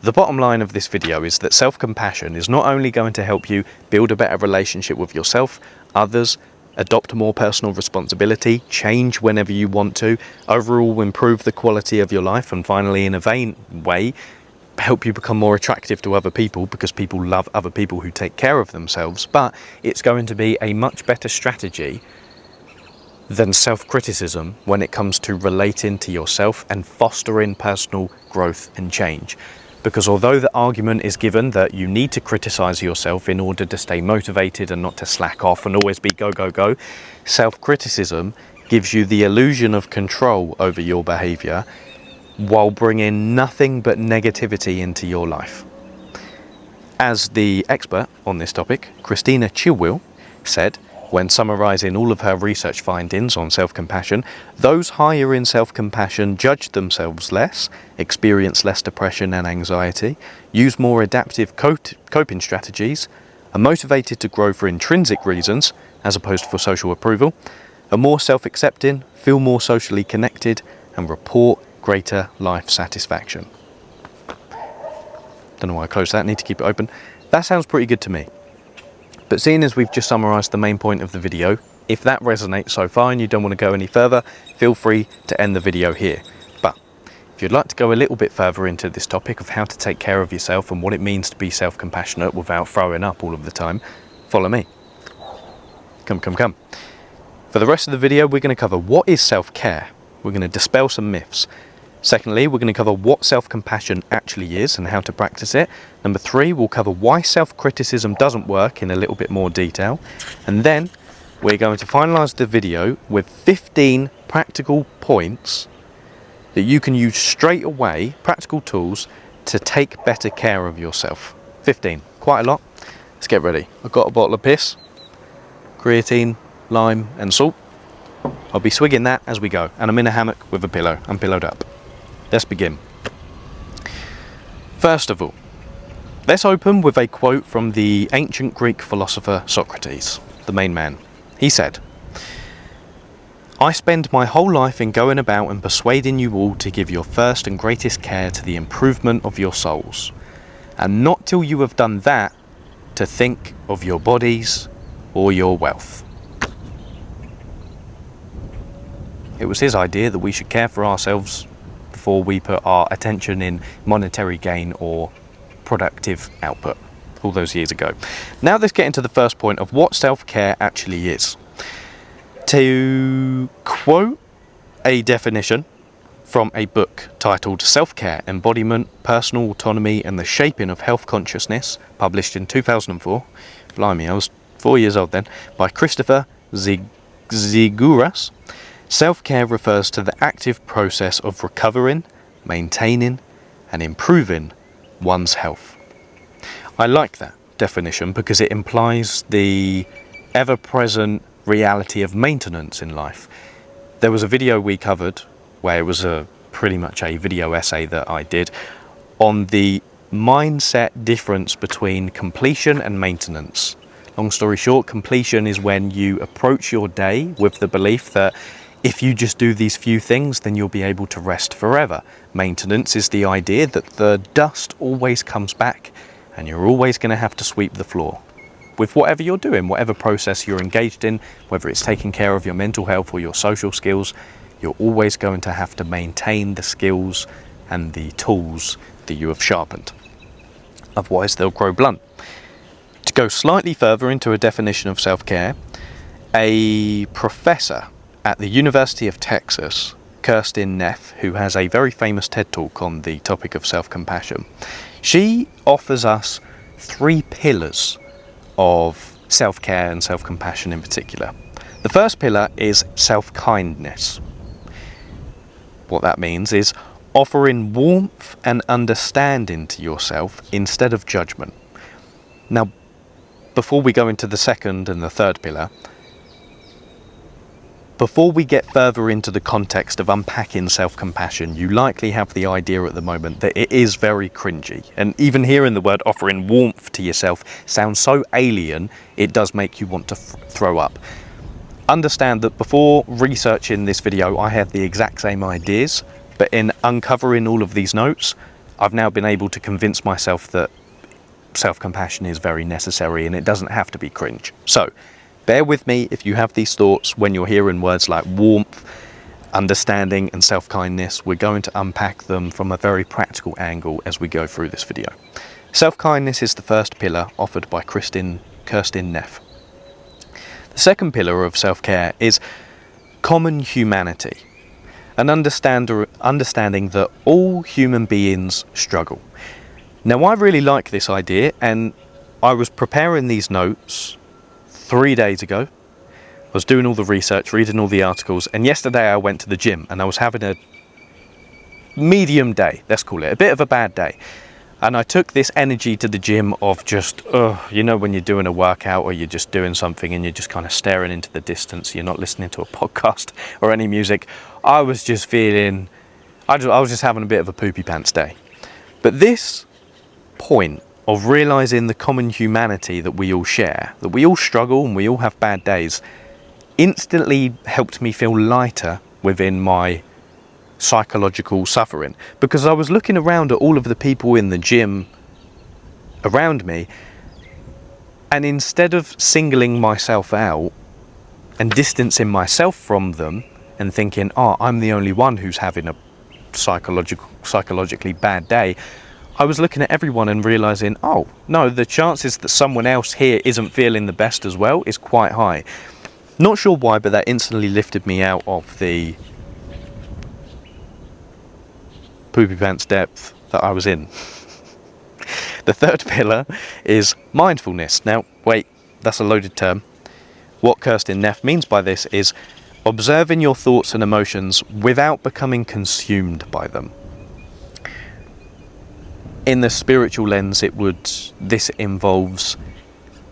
The bottom line of this video is that self-compassion is not only going to help you build a better relationship with yourself, others, adopt more personal responsibility, change whenever you want to, overall improve the quality of your life, and finally, in a vain way, help you become more attractive to other people because people love other people who take care of themselves. But it's going to be a much better strategy than self-criticism when it comes to relating to yourself and fostering personal growth and change. Because although the argument is given that you need to criticize yourself in order to stay motivated and not to slack off and always be go, go, go, self-criticism gives you the illusion of control over your behavior while bringing nothing but negativity into your life. As the expert on this topic, Christina Chilwell, said, when summarizing all of her research findings on self-compassion, those higher in self-compassion judge themselves less, experience less depression and anxiety, use more adaptive coping strategies, are motivated to grow for intrinsic reasons as opposed to for social approval, are more self-accepting, feel more socially connected, and report greater life satisfaction. Don't know why I closed that, need to keep it open. That sounds pretty good to me. But seeing as we've just summarised the main point of the video, if that resonates so far and you don't want to go any further, feel free to end the video here. But if you'd like to go a little bit further into this topic of how to take care of yourself and what it means to be self-compassionate without throwing up all of the time, follow me. Come, come, come. For the rest of the video, we're going to cover what is self-care. We're going to dispel some myths. Secondly, we're going to cover what self-compassion actually is and how to practice it. Number 3, we'll cover why self-criticism doesn't work in a little bit more detail. And then we're going to finalise the video with 15 practical points that you can use straight away, practical tools, to take better care of yourself. 15, quite a lot. Let's get ready. I've got a bottle of piss, creatine, lime and salt. I'll be swigging that as we go. And I'm in a hammock with a pillow. I'm pillowed up. Let's begin. First of all, let's open with a quote from the ancient Greek philosopher Socrates, the main man. He said, "I spend my whole life in going about and persuading you all to give your first and greatest care to the improvement of your souls, and not till you have done that to think of your bodies or your wealth." It was his idea that we should care for ourselves before we put our attention in monetary gain or productive output all those years ago. Now let's get into the first point of what self-care actually is. To quote a definition from a book titled Self-Care, Embodiment, Personal Autonomy and the Shaping of Health Consciousness, published in 2004, blimey, I was 4 years old then, by Christopher Ziguras, self-care refers to the active process of recovering, maintaining and improving one's health. I like that definition because it implies the ever-present reality of maintenance in life. There was a video we covered where it was pretty much a video essay that I did on the mindset difference between completion and maintenance. Long story short, completion is when you approach your day with the belief that if you just do these few things, then you'll be able to rest forever. Maintenance is the idea that the dust always comes back and you're always going to have to sweep the floor. With whatever you're doing, whatever process you're engaged in, whether it's taking care of your mental health or your social skills, you're always going to have to maintain the skills and the tools that you have sharpened. Otherwise, they'll grow blunt. To go slightly further into a definition of self-care, a professor at the University of Texas, Kirsten Neff, who has a very famous TED Talk on the topic of self-compassion, she offers us 3 pillars of self-care and self-compassion in particular. The first pillar is self-kindness. What that means is offering warmth and understanding to yourself instead of judgment. Now, before we go into the second and the third pillar, before we get further into the context of unpacking self-compassion, you likely have the idea at the moment that it is very cringy. And even hearing the word offering warmth to yourself sounds so alien, it does make you want to throw up. Understand that before researching this video, I had the exact same ideas, but in uncovering all of these notes, I've now been able to convince myself that self-compassion is very necessary and it doesn't have to be cringe. So bear with me if you have these thoughts when you're hearing words like warmth, understanding and self-kindness. We're going to unpack them from a very practical angle as we go through this video. Self-kindness is the first pillar offered by Kirsten Neff. The second pillar of self-care is common humanity, an understanding that all human beings struggle. Now, I really like this idea, and I was preparing these notes 3 days ago. I was doing all the research, reading all the articles, and yesterday I went to the gym and I was having a medium day, let's call it, a bit of a bad day. And I took this energy to the gym of just, you know, when you're doing a workout or you're just doing something and you're just kind of staring into the distance, you're not listening to a podcast or any music. I was just feeling, I was just having a bit of a poopy pants day. But this point of realizing the common humanity that we all share, that we all struggle and we all have bad days, instantly helped me feel lighter within my psychological suffering, because I was looking around at all of the people in the gym around me, and instead of singling myself out and distancing myself from them and thinking, oh, I'm the only one who's having a psychologically bad day, I was looking at everyone and realizing, oh no, the chances that someone else here isn't feeling the best as well is quite high. Not sure why, but that instantly lifted me out of the poopy pants depth that I was in. The third pillar is mindfulness. Now, wait, that's a loaded term. What Kirsten Neff means by this is observing your thoughts and emotions without becoming consumed by them. In the spiritual lens, this involves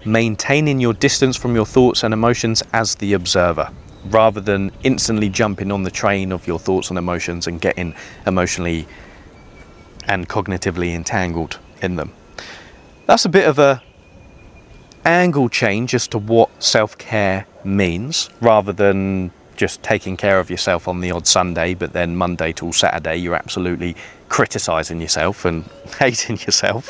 maintaining your distance from your thoughts and emotions as the observer, rather than instantly jumping on the train of your thoughts and emotions and getting emotionally and cognitively entangled in them. That's a bit of a angle change as to what self-care means, rather than just taking care of yourself on the odd Sunday, but then Monday till Saturday you're absolutely criticising yourself and hating yourself.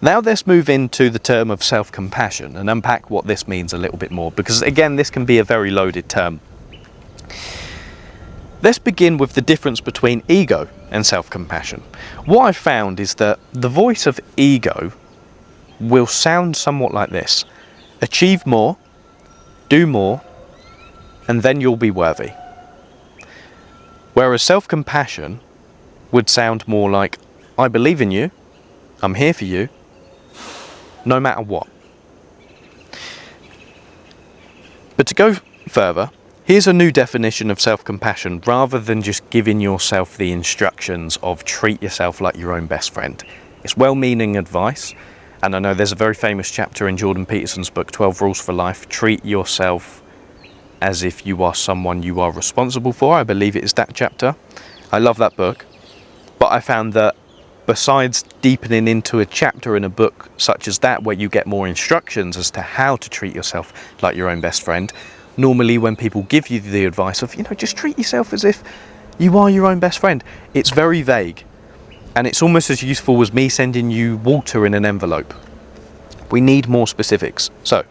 Now let's move into the term of self-compassion and unpack what this means a little bit more, because again, this can be a very loaded term. Let's begin with the difference between ego and self-compassion. What I've found is that the voice of ego will sound somewhat like this: achieve more, do more, and then you'll be worthy. Whereas self-compassion would sound more like, I believe in you, I'm here for you, no matter what. But to go further, here's a new definition of self-compassion, rather than just giving yourself the instructions of treat yourself like your own best friend. It's well-meaning advice, and I know there's a very famous chapter in Jordan Peterson's book, 12 Rules for Life, treat yourself as if you are someone you are responsible for. I believe it is that chapter. I love that book. But I found that besides deepening into a chapter in a book such as that, where you get more instructions as to how to treat yourself like your own best friend, normally when people give you the advice of, just treat yourself as if you are your own best friend, it's very vague. And it's almost as useful as me sending you water in an envelope. We need more specifics. So,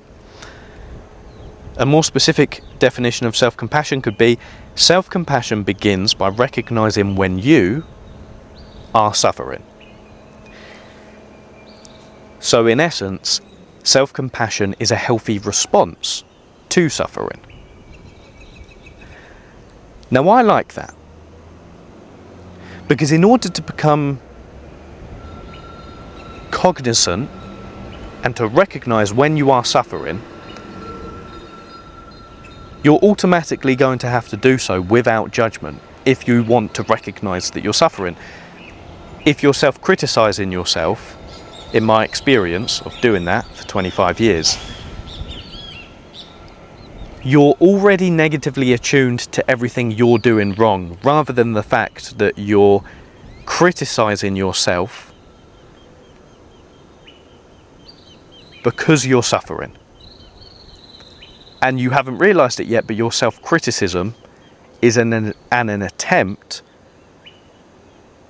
a more specific definition of self-compassion could be, self-compassion begins by recognizing when you are suffering. So in essence, self-compassion is a healthy response to suffering. Now I like that, because in order to become cognizant and to recognize when you are suffering, you're automatically going to have to do so without judgment if you want to recognize that you're suffering. If you're self-criticizing yourself, in my experience of doing that for 25 years, you're already negatively attuned to everything you're doing wrong, rather than the fact that you're criticizing yourself because you're suffering. And you haven't realized it yet, but your self-criticism is an attempt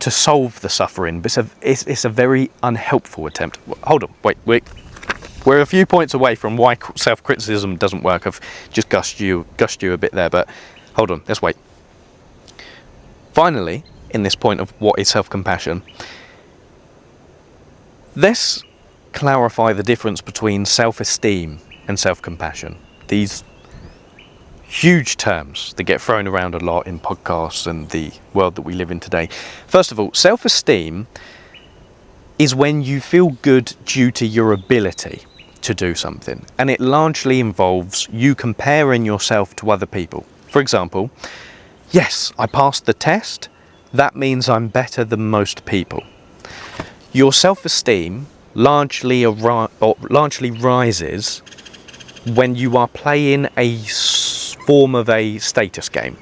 to solve the suffering, but it's a very unhelpful attempt. Hold on, wait. We're a few points away from why self-criticism doesn't work. I've just gushed you a bit there, but hold on, let's wait. Finally, in this point of what is self-compassion, let's clarify the difference between self-esteem and self-compassion. These huge terms that get thrown around a lot in podcasts and the world that we live in today. First of all, self-esteem is when you feel good due to your ability to do something, and it largely involves you comparing yourself to other people. For example, yes, I passed the test, that means I'm better than most people. Your self-esteem largely rises when you are playing a form of a status game.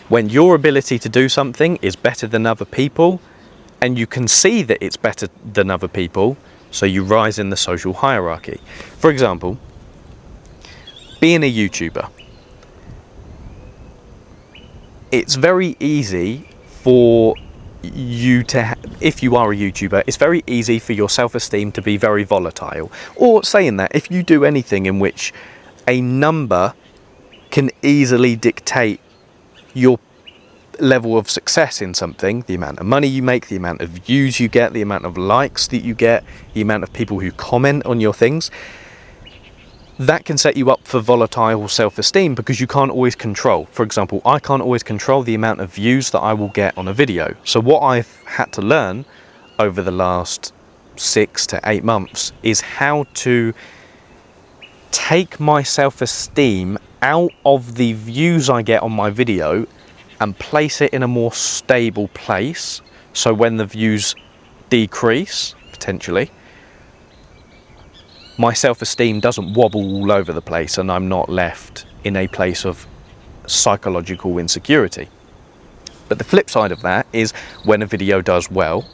When your ability to do something is better than other people, and you can see that it's better than other people, so you rise in the social hierarchy. For example, being a YouTuber. It's very easy for you to, if you are a YouTuber, it's very easy for your self-esteem to be very volatile. Or saying that, if you do anything in which a number can easily dictate your level of success in something, the amount of money you make, the amount of views you get, the amount of likes that you get, the amount of people who comment on your things, that can set you up for volatile self-esteem because you can't always control. For example, I can't always control the amount of views that I will get on a video. So what I've had to learn over the last 6 to 8 months is how to take my self-esteem out of the views I get on my video and place it in a more stable place, so when the views decrease, potentially, my self-esteem doesn't wobble all over the place and I'm not left in a place of psychological insecurity. But the flip side of that is when a video does well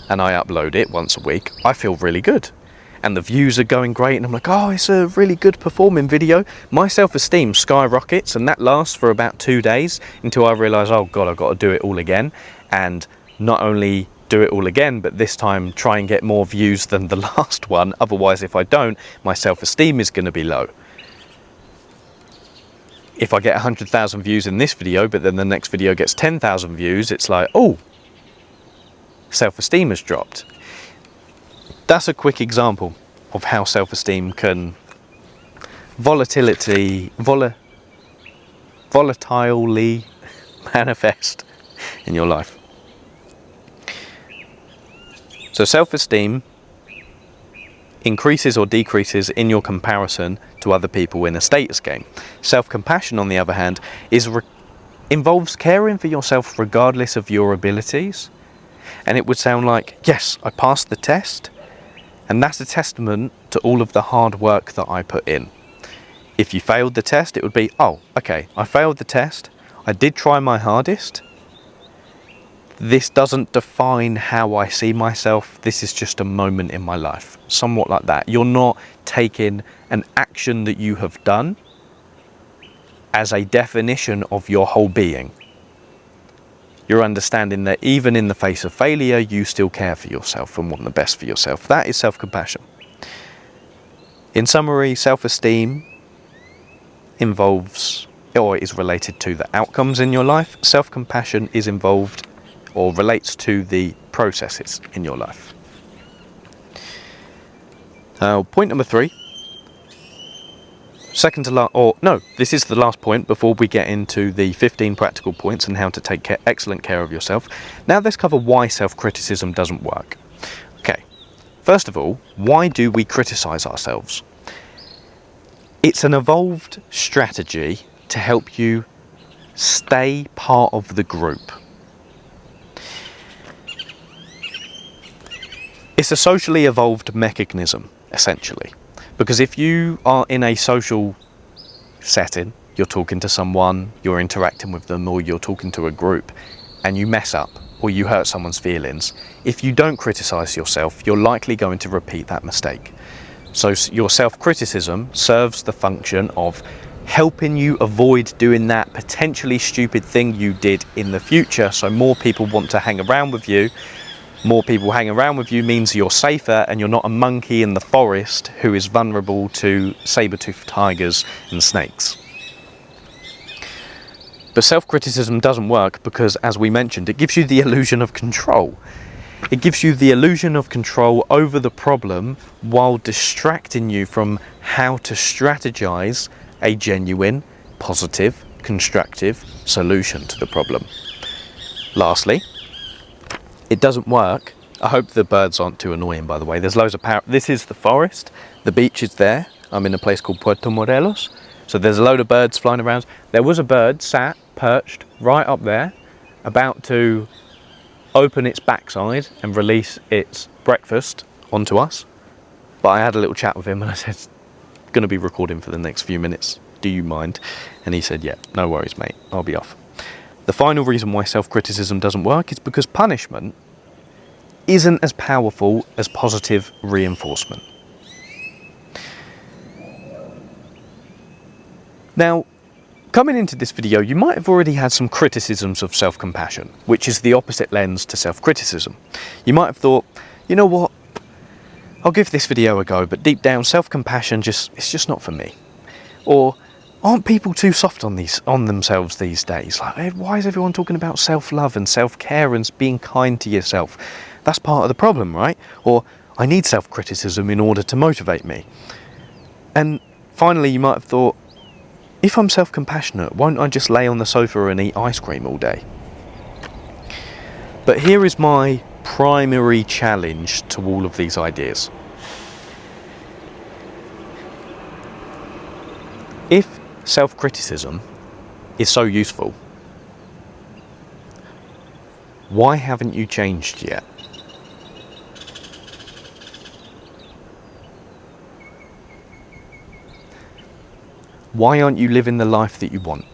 and I upload it once a week, I feel really good. And the views are going great and I'm like, oh, it's a really good performing video. My self-esteem skyrockets, and that lasts for about 2 days until I realise, oh God, I've got to do it all again. And not only do it all again, but this time try and get more views than the last one. Otherwise, if I don't, my self-esteem is going to be low. If I get 100,000 views in this video, but then the next video gets 10,000 views, it's like, oh, self-esteem has dropped. That's a quick example of how self-esteem can volatilely manifest in your life. So self-esteem increases or decreases in your comparison to other people in a status game. Self-compassion, on the other hand, involves caring for yourself regardless of your abilities. And it would sound like, yes, I passed the test, and that's a testament to all of the hard work that I put in. If you failed the test, it would be, oh, okay, I failed the test, I did try my hardest. This doesn't define how I see myself, this is just a moment in my life. Somewhat like that. You're not taking an action that you have done as a definition of your whole being. You're understanding that even in the face of failure, you still care for yourself and want the best for yourself. That is self-compassion. In summary, self-esteem involves or is related to the outcomes in your life. Self-compassion is involved or relates to the processes in your life. Point number 3. Second to last, or no, this is the last point before we get into the 15 practical points and how to take excellent care of yourself. Now let's cover why self-criticism doesn't work. Okay, first of all, why do we criticize ourselves? It's an evolved strategy to help you stay part of the group. It's a socially evolved mechanism, essentially. Because if you are in a social setting, you're talking to someone, you're interacting with them, or you're talking to a group, and you mess up, or you hurt someone's feelings, if you don't criticize yourself, you're likely going to repeat that mistake. So your self-criticism serves the function of helping you avoid doing that potentially stupid thing you did in the future, so more people want to hang around with you. More people hang around with you means you're safer and you're not a monkey in the forest who is vulnerable to saber-toothed tigers and snakes. But self-criticism doesn't work because, as we mentioned, it gives you the illusion of control. It gives you the illusion of control over the problem while distracting you from how to strategize a genuine, positive, constructive solution to the problem. Lastly, it doesn't work. I hope the birds aren't too annoying, by the way. There's loads of power. This is the forest. The beach is there. I'm in a place called Puerto Morelos. So there's a load of birds flying around. There was a bird sat, perched, right up there, about to open its backside and release its breakfast onto us. But I had a little chat with him and I said, going to be recording for the next few minutes. Do you mind? And he said, yeah, no worries, mate. I'll be off. The final reason why self-criticism doesn't work is because punishment isn't as powerful as positive reinforcement. Now, coming into this video, you might have already had some criticisms of self-compassion, which is the opposite lens to self-criticism. You might have thought, you know what, I'll give this video a go, but deep down, self-compassion it's just not for me. Or, aren't people too soft on themselves these days? Like, hey, why is everyone talking about self-love and self-care and being kind to yourself? That's part of the problem, right? Or, I need self-criticism in order to motivate me. And finally, you might have thought, if I'm self-compassionate, won't I just lay on the sofa and eat ice cream all day? But here is my primary challenge to all of these ideas. If self-criticism is so useful, why haven't you changed yet? Why aren't you living the life that you want?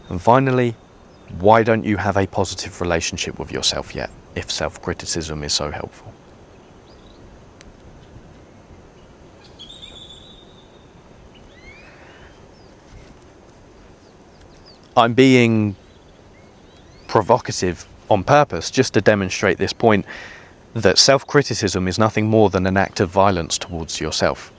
And finally, why don't you have a positive relationship with yourself yet, if self-criticism is so helpful? I'm being provocative on purpose just to demonstrate this point that self-criticism is nothing more than an act of violence towards yourself.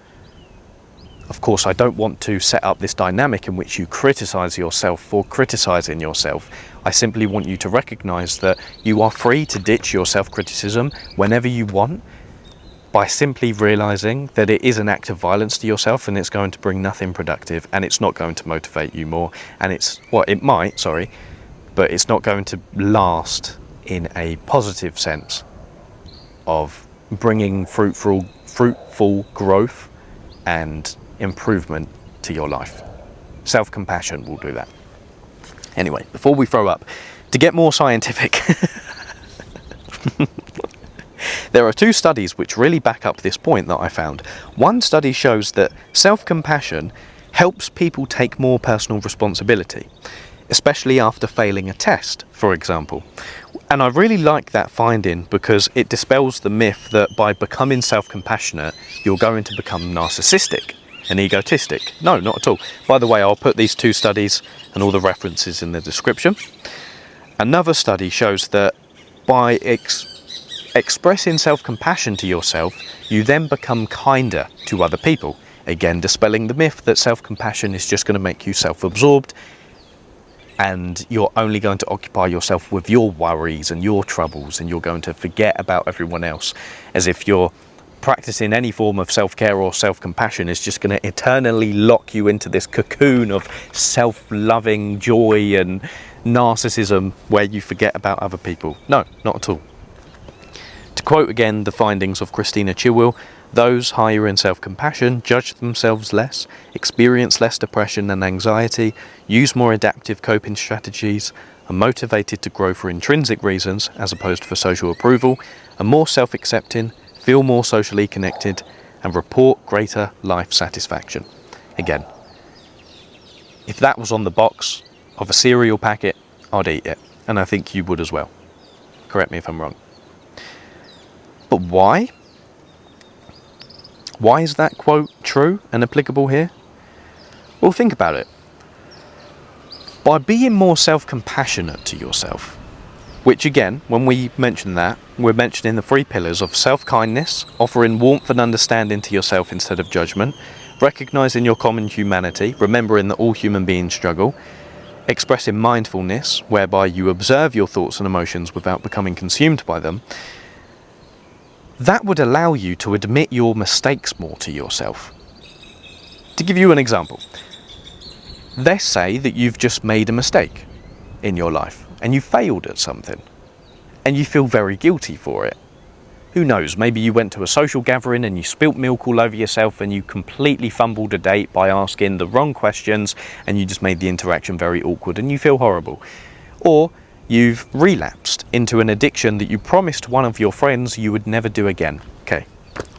Of course, I don't want to set up this dynamic in which you criticize yourself for criticizing yourself. I simply want you to recognize that you are free to ditch your self-criticism whenever you want by simply realizing that it is an act of violence to yourself and it's going to bring nothing productive and it's not going to motivate you more. And it might, but it's not going to last in a positive sense of bringing fruitful growth and improvement to your life. Self-compassion will do that. Anyway, before we throw up, to get more scientific, there are two studies which really back up this point that I found. One study shows that self-compassion helps people take more personal responsibility, especially after failing a test, for example. And I really like that finding because it dispels the myth that by becoming self-compassionate, you're going to become narcissistic and egotistic. No, not at all. By the way, I'll put these two studies and all the references in the description. Another study shows that by expressing self-compassion to yourself, you then become kinder to other people. Again, dispelling the myth that self-compassion is just going to make you self-absorbed and you're only going to occupy yourself with your worries and your troubles and you're going to forget about everyone else, as if you're practicing any form of self-care or self-compassion is just going to eternally lock you into this cocoon of self-loving joy and narcissism where you forget about other people. No, not at all. To quote again the findings of Christina Chilwell, those higher in self-compassion judge themselves less, experience less depression and anxiety, use more adaptive coping strategies, are motivated to grow for intrinsic reasons as opposed for social approval, are more self-accepting, feel more socially connected, and report greater life satisfaction. Again, if that was on the box of a cereal packet, I'd eat it, and I think you would as well. Correct me if I'm wrong. But why? Why is that quote true and applicable here? Well, think about it. By being more self-compassionate to yourself, which again, when we mention that, we're mentioning the 3 pillars of self-kindness, offering warmth and understanding to yourself instead of judgment, recognising your common humanity, remembering that all human beings struggle, expressing mindfulness, whereby you observe your thoughts and emotions without becoming consumed by them. That would allow you to admit your mistakes more to yourself. To give you an example, let's say that you've just made a mistake in your life and you failed at something and you feel very guilty for it. Who knows, maybe you went to a social gathering and you spilt milk all over yourself and you completely fumbled a date by asking the wrong questions and you just made the interaction very awkward and you feel horrible. Or you've relapsed into an addiction that you promised one of your friends you would never do again. Okay,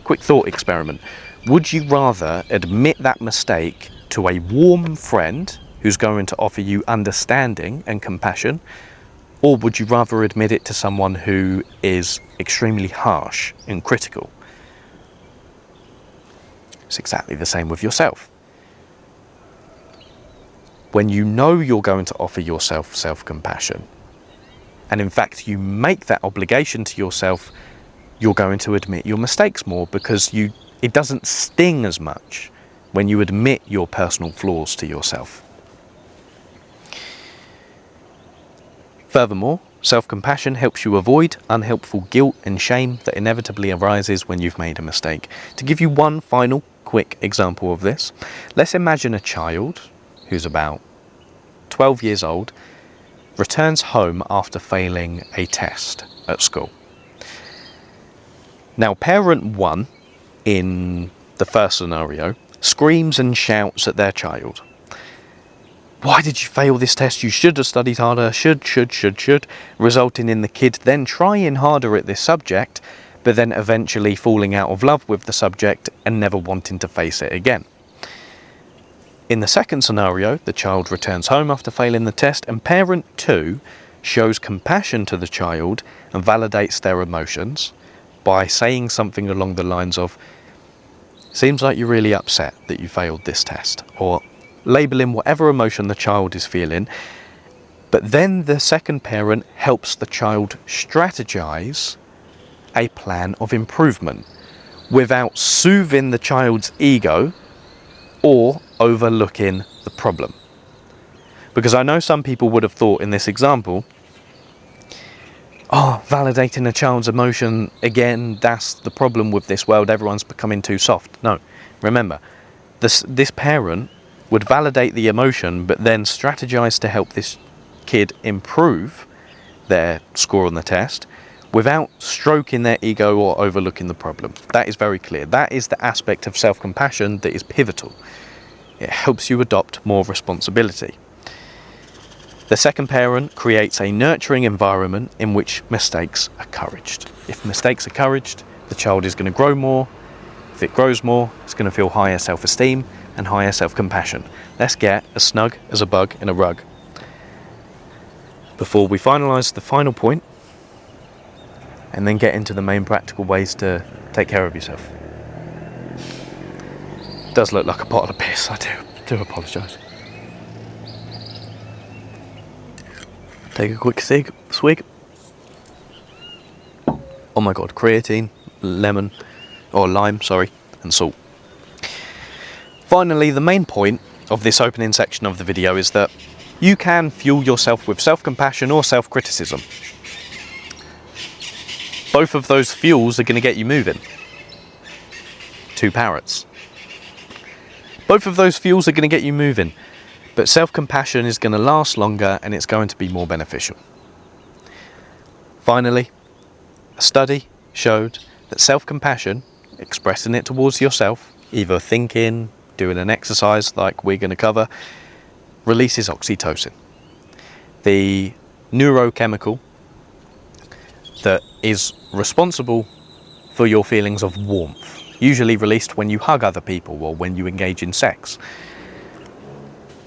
quick thought experiment. Would you rather admit that mistake to a warm friend who's going to offer you understanding and compassion, or would you rather admit it to someone who is extremely harsh and critical? It's exactly the same with yourself. When you know you're going to offer yourself self-compassion, and in fact you make that obligation to yourself, you're going to admit your mistakes more because it doesn't sting as much when you admit your personal flaws to yourself. Furthermore, self-compassion helps you avoid unhelpful guilt and shame that inevitably arises when you've made a mistake. To give you one final quick example of this, let's imagine a child who's about 12 years old returns home after failing a test at school. Now, parent 1 in the first scenario screams and shouts at their child. Why did you fail this test? You should have studied harder. Should, resulting in the kid then trying harder at this subject, but then eventually falling out of love with the subject and never wanting to face it again. In the second scenario, the child returns home after failing the test and parent 2 shows compassion to the child and validates their emotions by saying something along the lines of, "Seems like you're really upset that you failed this test," or labelling whatever emotion the child is feeling. But then the second parent helps the child strategize a plan of improvement without soothing the child's ego or overlooking the problem. Because I know some people would have thought in this example, oh, validating a child's emotion, again, that's the problem with this world, everyone's becoming too soft. No, remember, this parent would validate the emotion but then strategize to help this kid improve their score on the test without stroking their ego or overlooking the problem. That is very clear. That is the aspect of self-compassion that is pivotal. It helps you adopt more responsibility. The second parent creates a nurturing environment in which mistakes are encouraged. If mistakes are encouraged, the child is going to grow more. If it grows more, it's going to feel higher self-esteem and higher self-compassion. Let's get as snug as a bug in a rug. Before we finalise the final point and then get into the main practical ways to take care of yourself. It does look like a bottle of piss, I do apologise. Take a quick swig. Oh my god, creatine, lime, and salt. Finally, the main point of this opening section of the video is that you can fuel yourself with self-compassion or self-criticism. Both of those fuels are going to get you moving. 2 parrots. Both of those fuels are going to get you moving, but self-compassion is going to last longer and it's going to be more beneficial. Finally, a study showed that self-compassion, expressing it towards yourself, either thinking, doing an exercise like we're going to cover, releases oxytocin, the neurochemical that is responsible for your feelings of warmth, usually released when you hug other people or when you engage in sex.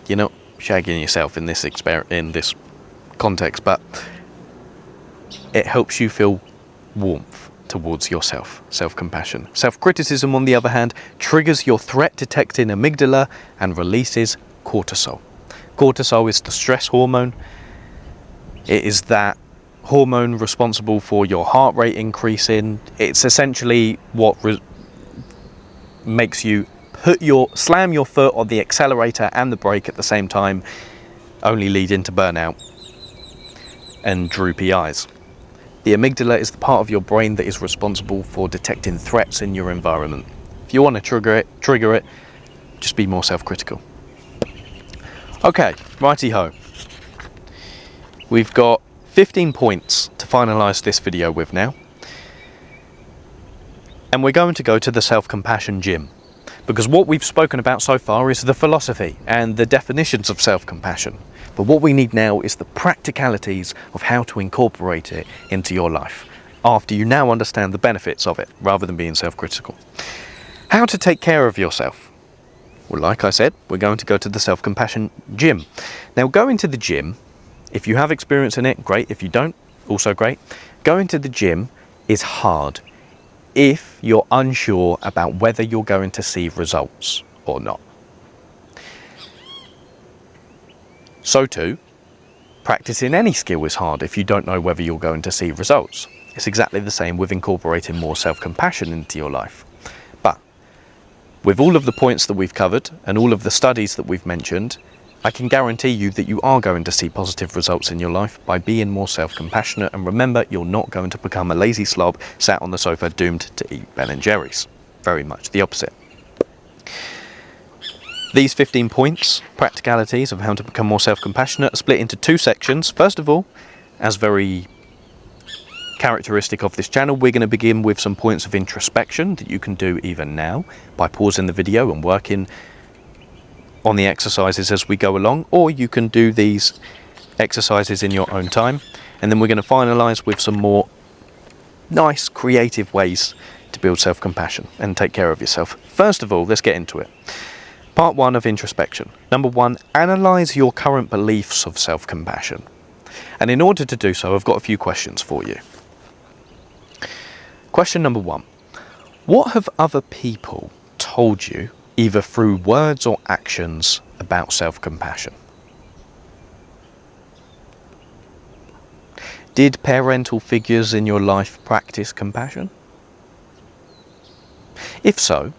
You're not shagging yourself in this context, but it helps you feel warmth towards yourself, self-compassion. Self-criticism, on the other hand, triggers your threat-detecting amygdala and releases cortisol. Cortisol is the stress hormone. It is that hormone responsible for your heart rate increasing. It's essentially what makes you slam your foot on the accelerator and the brake at the same time, only leading to burnout and droopy eyes. The amygdala is the part of your brain that is responsible for detecting threats in your environment. If you want to trigger it, just be more self-critical. Okay, righty-ho. We've got 15 points to finalise this video with now. And we're going to go to the self-compassion gym. Because what we've spoken about so far is the philosophy and the definitions of self-compassion. But what we need now is the practicalities of how to incorporate it into your life, after you now understand the benefits of it, rather than being self-critical. How to take care of yourself? Well, like I said, we're going to go to the self-compassion gym. Now, going to the gym, if you have experience in it, great. If you don't, also great. Going to the gym is hard if you're unsure about whether you're going to see results or not. So too, practicing any skill is hard if you don't know whether you're going to see results. It's exactly the same with incorporating more self-compassion into your life. But with all of the points that we've covered and all of the studies that we've mentioned, I can guarantee you that you are going to see positive results in your life by being more self-compassionate. And remember, you're not going to become a lazy slob sat on the sofa doomed to eat Ben and Jerry's. Very much the opposite. These 15 points, practicalities of how to become more self-compassionate, are split into two sections. First of all, as very characteristic of this channel, we're going to begin with some points of introspection that you can do even now by pausing the video and working on the exercises as we go along, or you can do these exercises in your own time. And then we're going to finalise with some more nice creative ways to build self-compassion and take care of yourself. First of all, let's get into it. Part 1 of introspection. Number 1, analyse your current beliefs of self-compassion. And in order to do so, I've got a few questions for you. Question number 1. What have other people told you, either through words or actions, about self-compassion? Did parental figures in your life practice compassion? If so,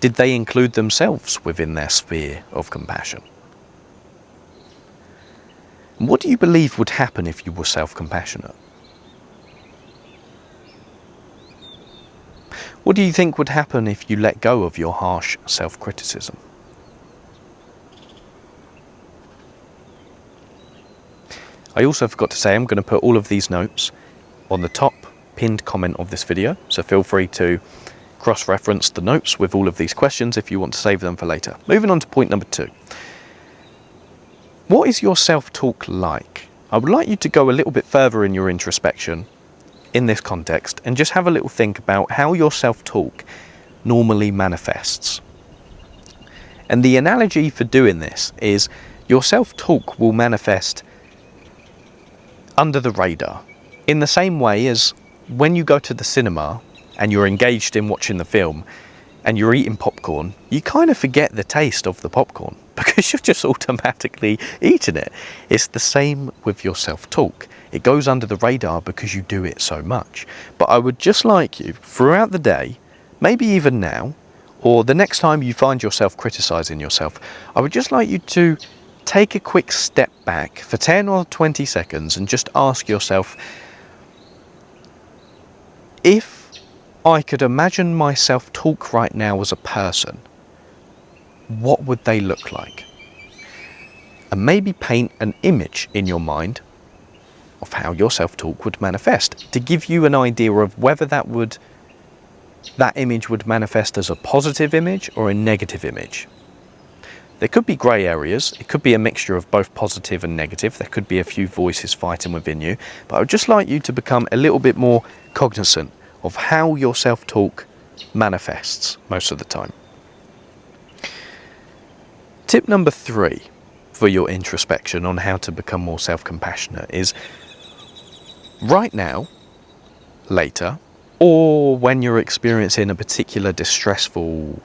did they include themselves within their sphere of compassion? What do you believe would happen if you were self-compassionate? What do you think would happen if you let go of your harsh self-criticism? I also forgot to say I'm going to put all of these notes on the top pinned comment of this video, so feel free to cross-reference the notes with all of these questions if you want to save them for later. Moving on to point number 2. What is your self-talk like? I would like you to go a little bit further in your introspection in this context and just have a little think about how your self-talk normally manifests. And the analogy for doing this is your self-talk will manifest under the radar, in the same way as when you go to the cinema and you're engaged in watching the film and you're eating popcorn, you kind of forget the taste of the popcorn because you're just automatically eating it. It's the same with your self-talk. It goes under the radar because you do it so much. But I would just like you, throughout the day, maybe even now, or the next time you find yourself criticising yourself, I would just like you to take a quick step back for 10 or 20 seconds and just ask yourself, if I could imagine my self-talk right now as a person, what would they look like? And maybe paint an image in your mind of how your self-talk would manifest, to give you an idea of whether that image would manifest as a positive image or a negative image. There could be grey areas. It could be a mixture of both positive and negative. There could be a few voices fighting within you. But I would just like you to become a little bit more cognizant of how your self-talk manifests most of the time. Tip number 3 for your introspection on how to become more self-compassionate is, right now, later, or when you're experiencing a particular distressful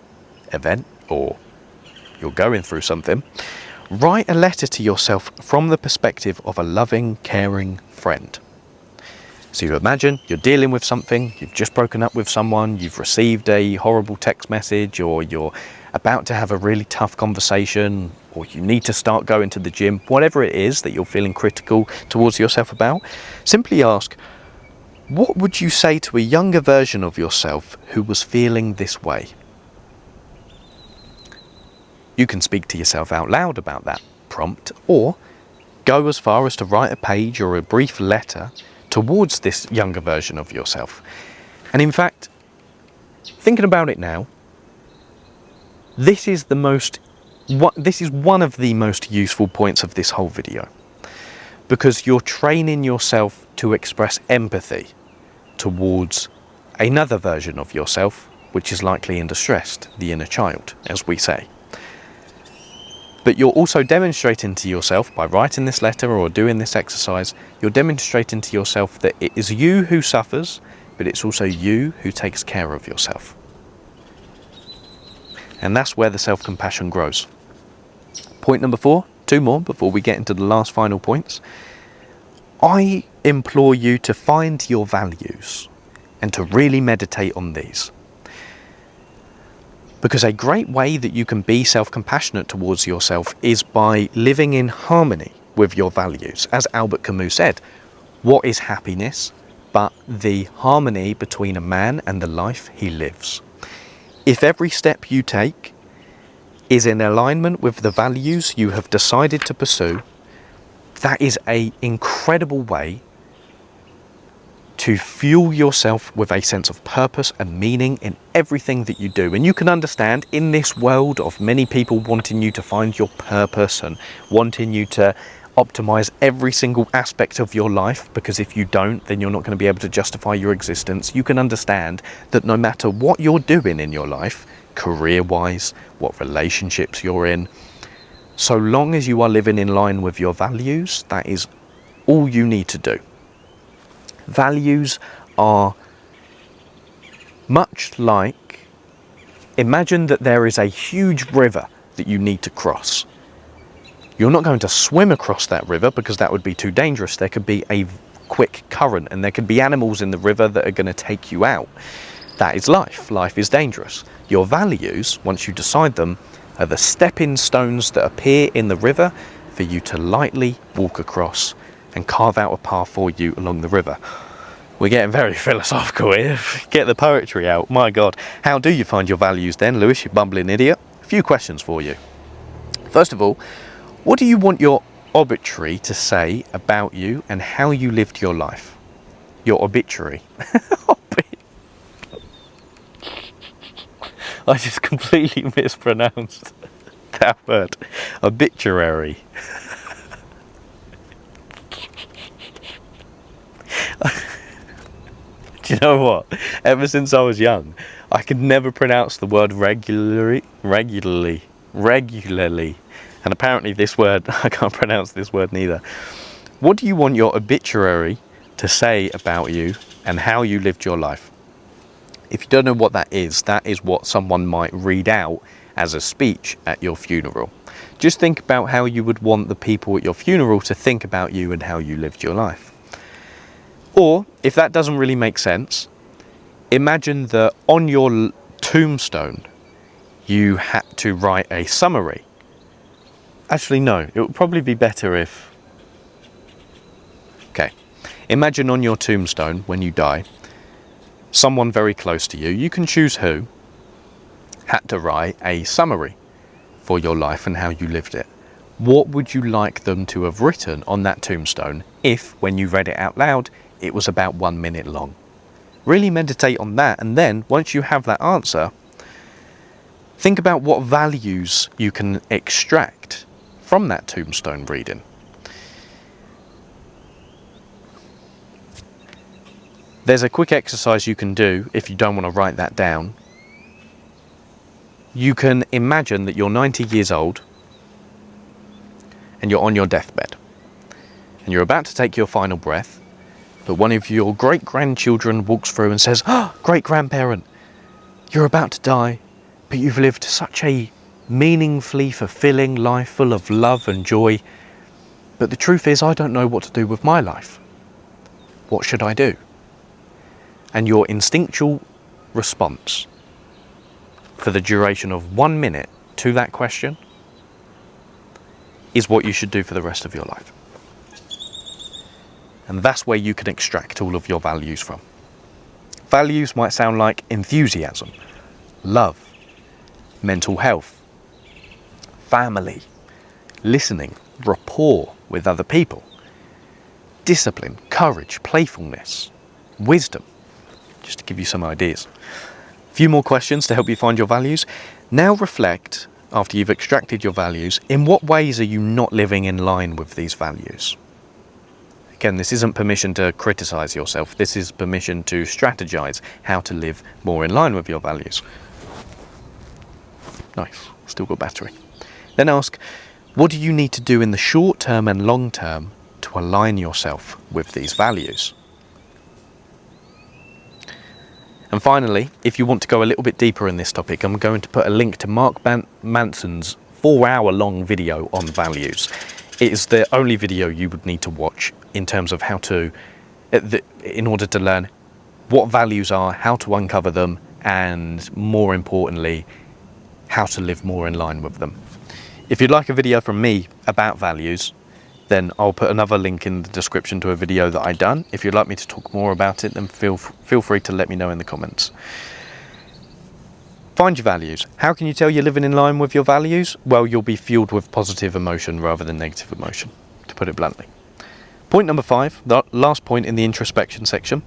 event, or you're going through something, write a letter to yourself from the perspective of a loving, caring friend. So you imagine you're dealing with something, you've just broken up with someone, you've received a horrible text message, or you're about to have a really tough conversation, or you need to start going to the gym, whatever it is that you're feeling critical towards yourself about. Simply ask, what would you say to a younger version of yourself who was feeling this way? You can speak to yourself out loud about that prompt, or go as far as to write a page or a brief letter towards this younger version of yourself. And in fact, thinking about it now, this is one of the most useful points of this whole video, because you're training yourself to express empathy towards another version of yourself, which is likely in distress, the inner child, as we say. But you're also demonstrating to yourself, by writing this letter or doing this exercise, you're demonstrating to yourself that it is you who suffers, but it's also you who takes care of yourself. And that's where the self-compassion grows. Point number 4, 2 more before we get into the last final points. I implore you to find your values and to really meditate on these. Because a great way that you can be self-compassionate towards yourself is by living in harmony with your values. As Albert Camus said, what is happiness but the harmony between a man and the life he lives? If every step you take is in alignment with the values you have decided to pursue, that is an incredible way to fuel yourself with a sense of purpose and meaning in everything that you do. And you can understand, in this world of many people wanting you to find your purpose and wanting you to optimize every single aspect of your life, because if you don't, then you're not going to be able to justify your existence. You can understand that no matter what you're doing in your life, career-wise, what relationships you're in, so long as you are living in line with your values, that is all you need to do. Values are much like, imagine that there is a huge river that you need to cross. You're not going to swim across that river because that would be too dangerous. There could be a quick current and there could be animals in the river that are going to take you out. That is life. Life is dangerous. Your values, once you decide them, are the stepping stones that appear in the river for you to lightly walk across and carve out a path for you along the river. We're getting very philosophical here. Get the poetry out. My God. How do you find your values then, Lewis, you bumbling idiot? A few questions for you. First of all, what do you want your obituary to say about you and how you lived your life? Your obituary. I just completely mispronounced that word. Obituary. Do you know what? Ever since I was young, I could never pronounce the word regularly. And apparently this word, I can't pronounce this word neither. What do you want your obituary to say about you and how you lived your life? If you don't know what that is what someone might read out as a speech at your funeral. Just think about how you would want the people at your funeral to think about you and how you lived your life. Or, if that doesn't really make sense, imagine that on your tombstone you had to write a summary. Actually, no, it would probably be better if... Okay, imagine on your tombstone, when you die, someone very close to you, you can choose who, had to write a summary for your life and how you lived it. What would you like them to have written on that tombstone if, when you read it out loud, it was about 1 minute long? Really meditate on that, and then, once you have that answer, think about what values you can extract from that tombstone reading. There's a quick exercise you can do if you don't want to write that down. You can imagine that you're 90 years old and you're on your deathbed and you're about to take your final breath, but one of your great-grandchildren walks through and says, "Oh, great-grandparent, you're about to die, but you've lived such a meaningfully fulfilling life full of love and joy, but the truth is I don't know what to do with my life. What should I do?" And your instinctual response for the duration of 1 minute to that question is what you should do for the rest of your life. And that's where you can extract all of your values from. Values might sound like enthusiasm, love, mental health, family, listening, rapport with other people, discipline, courage, playfulness, wisdom, just to give you some ideas. A few more questions to help you find your values. Now reflect, after you've extracted your values, in what ways are you not living in line with these values? Again, this isn't permission to criticize yourself. This is permission to strategize how to live more in line with your values. Nice, still got battery. Then ask, what do you need to do in the short term and long term to align yourself with these values? And finally, if you want to go a little bit deeper in this topic, I'm going to put a link to Mark Manson's 4-hour-long video on values. It is the only video you would need to watch in terms of how to, in order to learn what values are, how to uncover them, and more importantly, how to live more in line with them. If you'd like a video from me about values, then I'll put another link in the description to a video that I've done. If you'd like me to talk more about it, then feel free to let me know in the comments. Find your values. How can you tell you're living in line with your values? Well, you'll be fueled with positive emotion rather than negative emotion, to put it bluntly. Point number 5, the last point in the introspection section.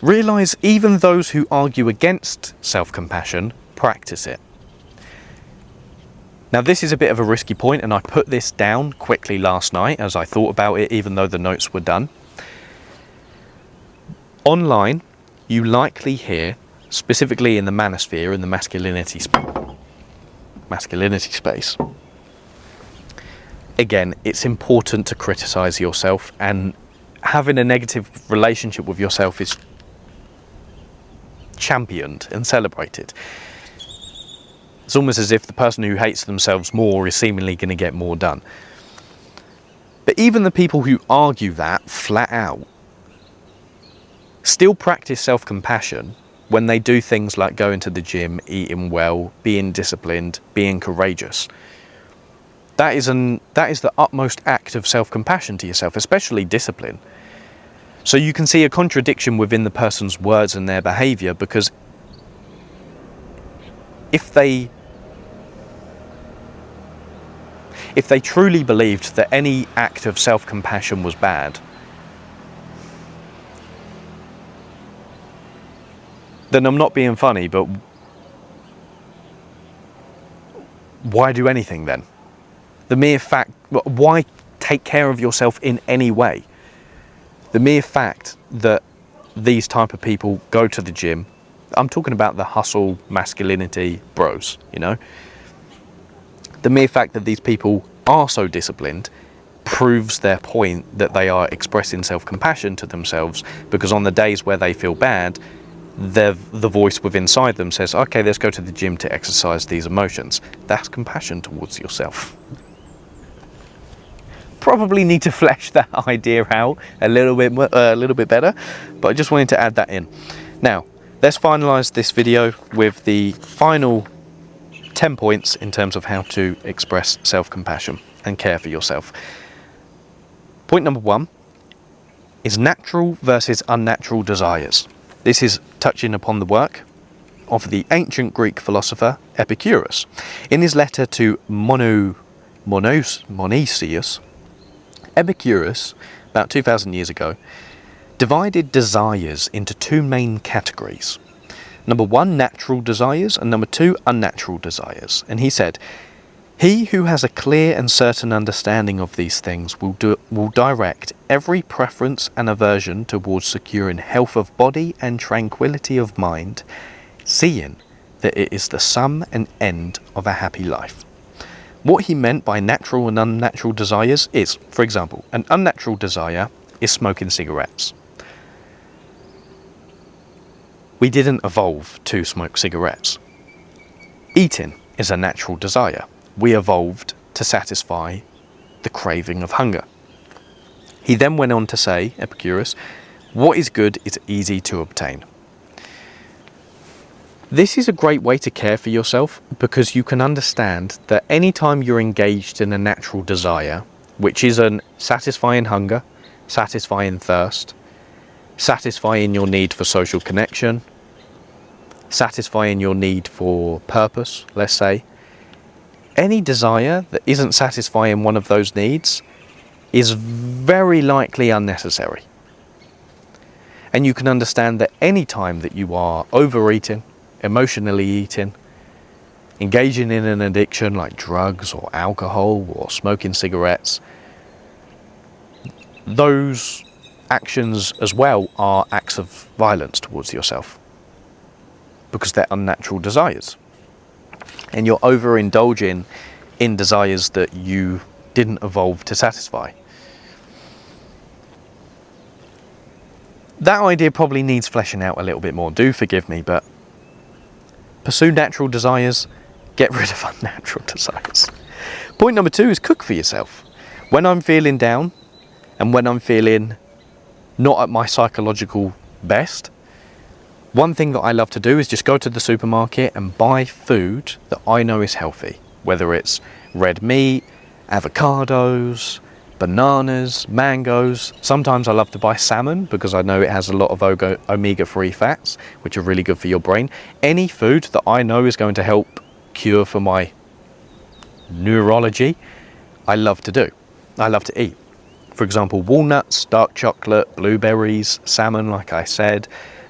Realise even those who argue against self-compassion practice it. Now, this is a bit of a risky point, and I put this down quickly last night as I thought about it, even though the notes were done. Online, you likely hear, specifically in the manosphere, in the masculinity space, again, it's important to criticize yourself, and having a negative relationship with yourself is championed and celebrated. It's almost as if the person who hates themselves more is seemingly going to get more done. But even the people who argue that flat out still practice self-compassion when they do things like going to the gym, eating well, being disciplined, being courageous. That is the utmost act of self-compassion to yourself, especially discipline. So you can see a contradiction within the person's words and their behaviour, because if they truly believed that any act of self-compassion was bad, then I'm not being funny, but why do anything then? The mere fact, why take care of yourself in any way? The mere fact that these type of people go to the gym, I'm talking about the hustle, masculinity bros, you know? The mere fact that these people are so disciplined proves their point that they are expressing self-compassion to themselves, because on the days where they feel bad, the voice within inside them says, okay, let's go to the gym to exercise these emotions. That's compassion towards yourself. Probably need to flesh that idea out a little bit better, but I just wanted to add that in. Now, let's finalize this video with the final 10 points in terms of how to express self-compassion and care for yourself. Point number 1 is natural versus unnatural desires. This is touching upon the work of the ancient Greek philosopher Epicurus. In his letter to Monesius, Epicurus, about 2,000 years ago, divided desires into 2 main categories. Number 1, natural desires, and number 2, unnatural desires. And he said, he who has a clear and certain understanding of these things will direct every preference and aversion towards securing health of body and tranquility of mind, seeing that it is the sum and end of a happy life. What he meant by natural and unnatural desires is, for example, an unnatural desire is smoking cigarettes. We didn't evolve to smoke cigarettes. Eating is a natural desire. We evolved to satisfy the craving of hunger. He then went on to say, Epicurus, what is good is easy to obtain. This is a great way to care for yourself because you can understand that anytime you're engaged in a natural desire, which is an satisfying hunger, satisfying thirst, satisfying your need for social connection, satisfying your need for purpose, let's say, any desire that isn't satisfying one of those needs is very likely unnecessary. And you can understand that any time that you are overeating, emotionally eating, engaging in an addiction like drugs or alcohol or smoking cigarettes, those actions as well are acts of violence towards yourself because they're unnatural desires. And you're overindulging in desires that you didn't evolve to satisfy. That idea probably needs fleshing out a little bit more. Do forgive me, but pursue natural desires, get rid of unnatural desires. Point number 2 is cook for yourself. When I'm feeling down and when I'm feeling not at my psychological best, one thing that I love to do is just go to the supermarket and buy food that I know is healthy. Whether it's red meat, avocados, bananas, mangoes. Sometimes I love to buy salmon because I know it has a lot of omega-3 fats, which are really good for your brain. Any food that I know is going to help cure for my neurology, I love to do. I love to eat. For example, walnuts, dark chocolate, blueberries, salmon, like I said.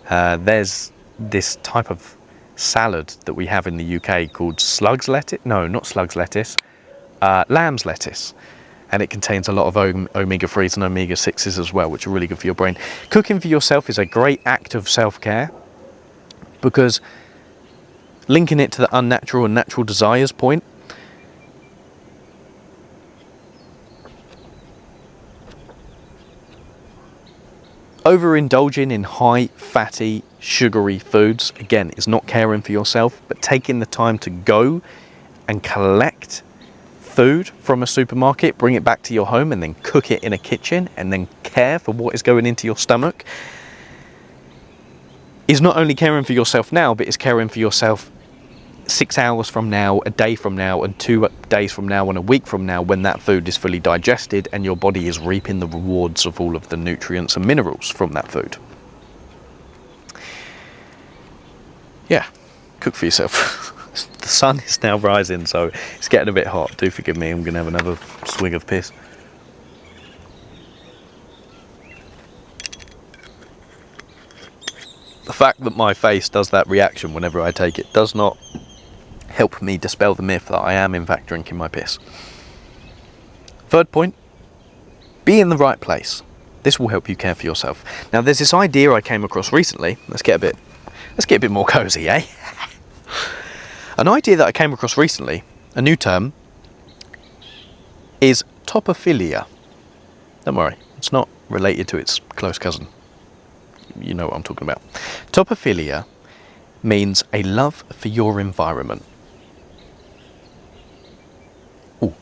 There's this type of salad that we have in the UK called slug's lettuce. No, not slug's lettuce. Lamb's lettuce. And it contains a lot of omega-3s and omega-6s as well, which are really good for your brain. Cooking for yourself is a great act of self-care because linking it to the unnatural and natural desires point, overindulging in high fatty, sugary foods, again, is not caring for yourself, but taking the time to go and collect food from a supermarket, bring it back to your home and then cook it in a kitchen and then care for what is going into your stomach is not only caring for yourself now, but is caring for yourself 6 hours from now, a day from now, and 2 days from now, and a week from now, when that food is fully digested and your body is reaping the rewards of all of the nutrients and minerals from that food. Yeah, cook for yourself. The sun is now rising, so it's getting a bit hot. Do forgive me, I'm going to have another swig of piss. The fact that my face does that reaction whenever I take it does not help me dispel the myth that I am in fact drinking my piss. Third point, be in the right place. This will help you care for yourself. Now there's this idea I came across recently. Let's get a bit more cozy, eh? An idea that I came across recently, a new term, is Topofilia. Don't worry, it's not related to its close cousin. You know what I'm talking about. Topofilia means a love for your environment. Ooh.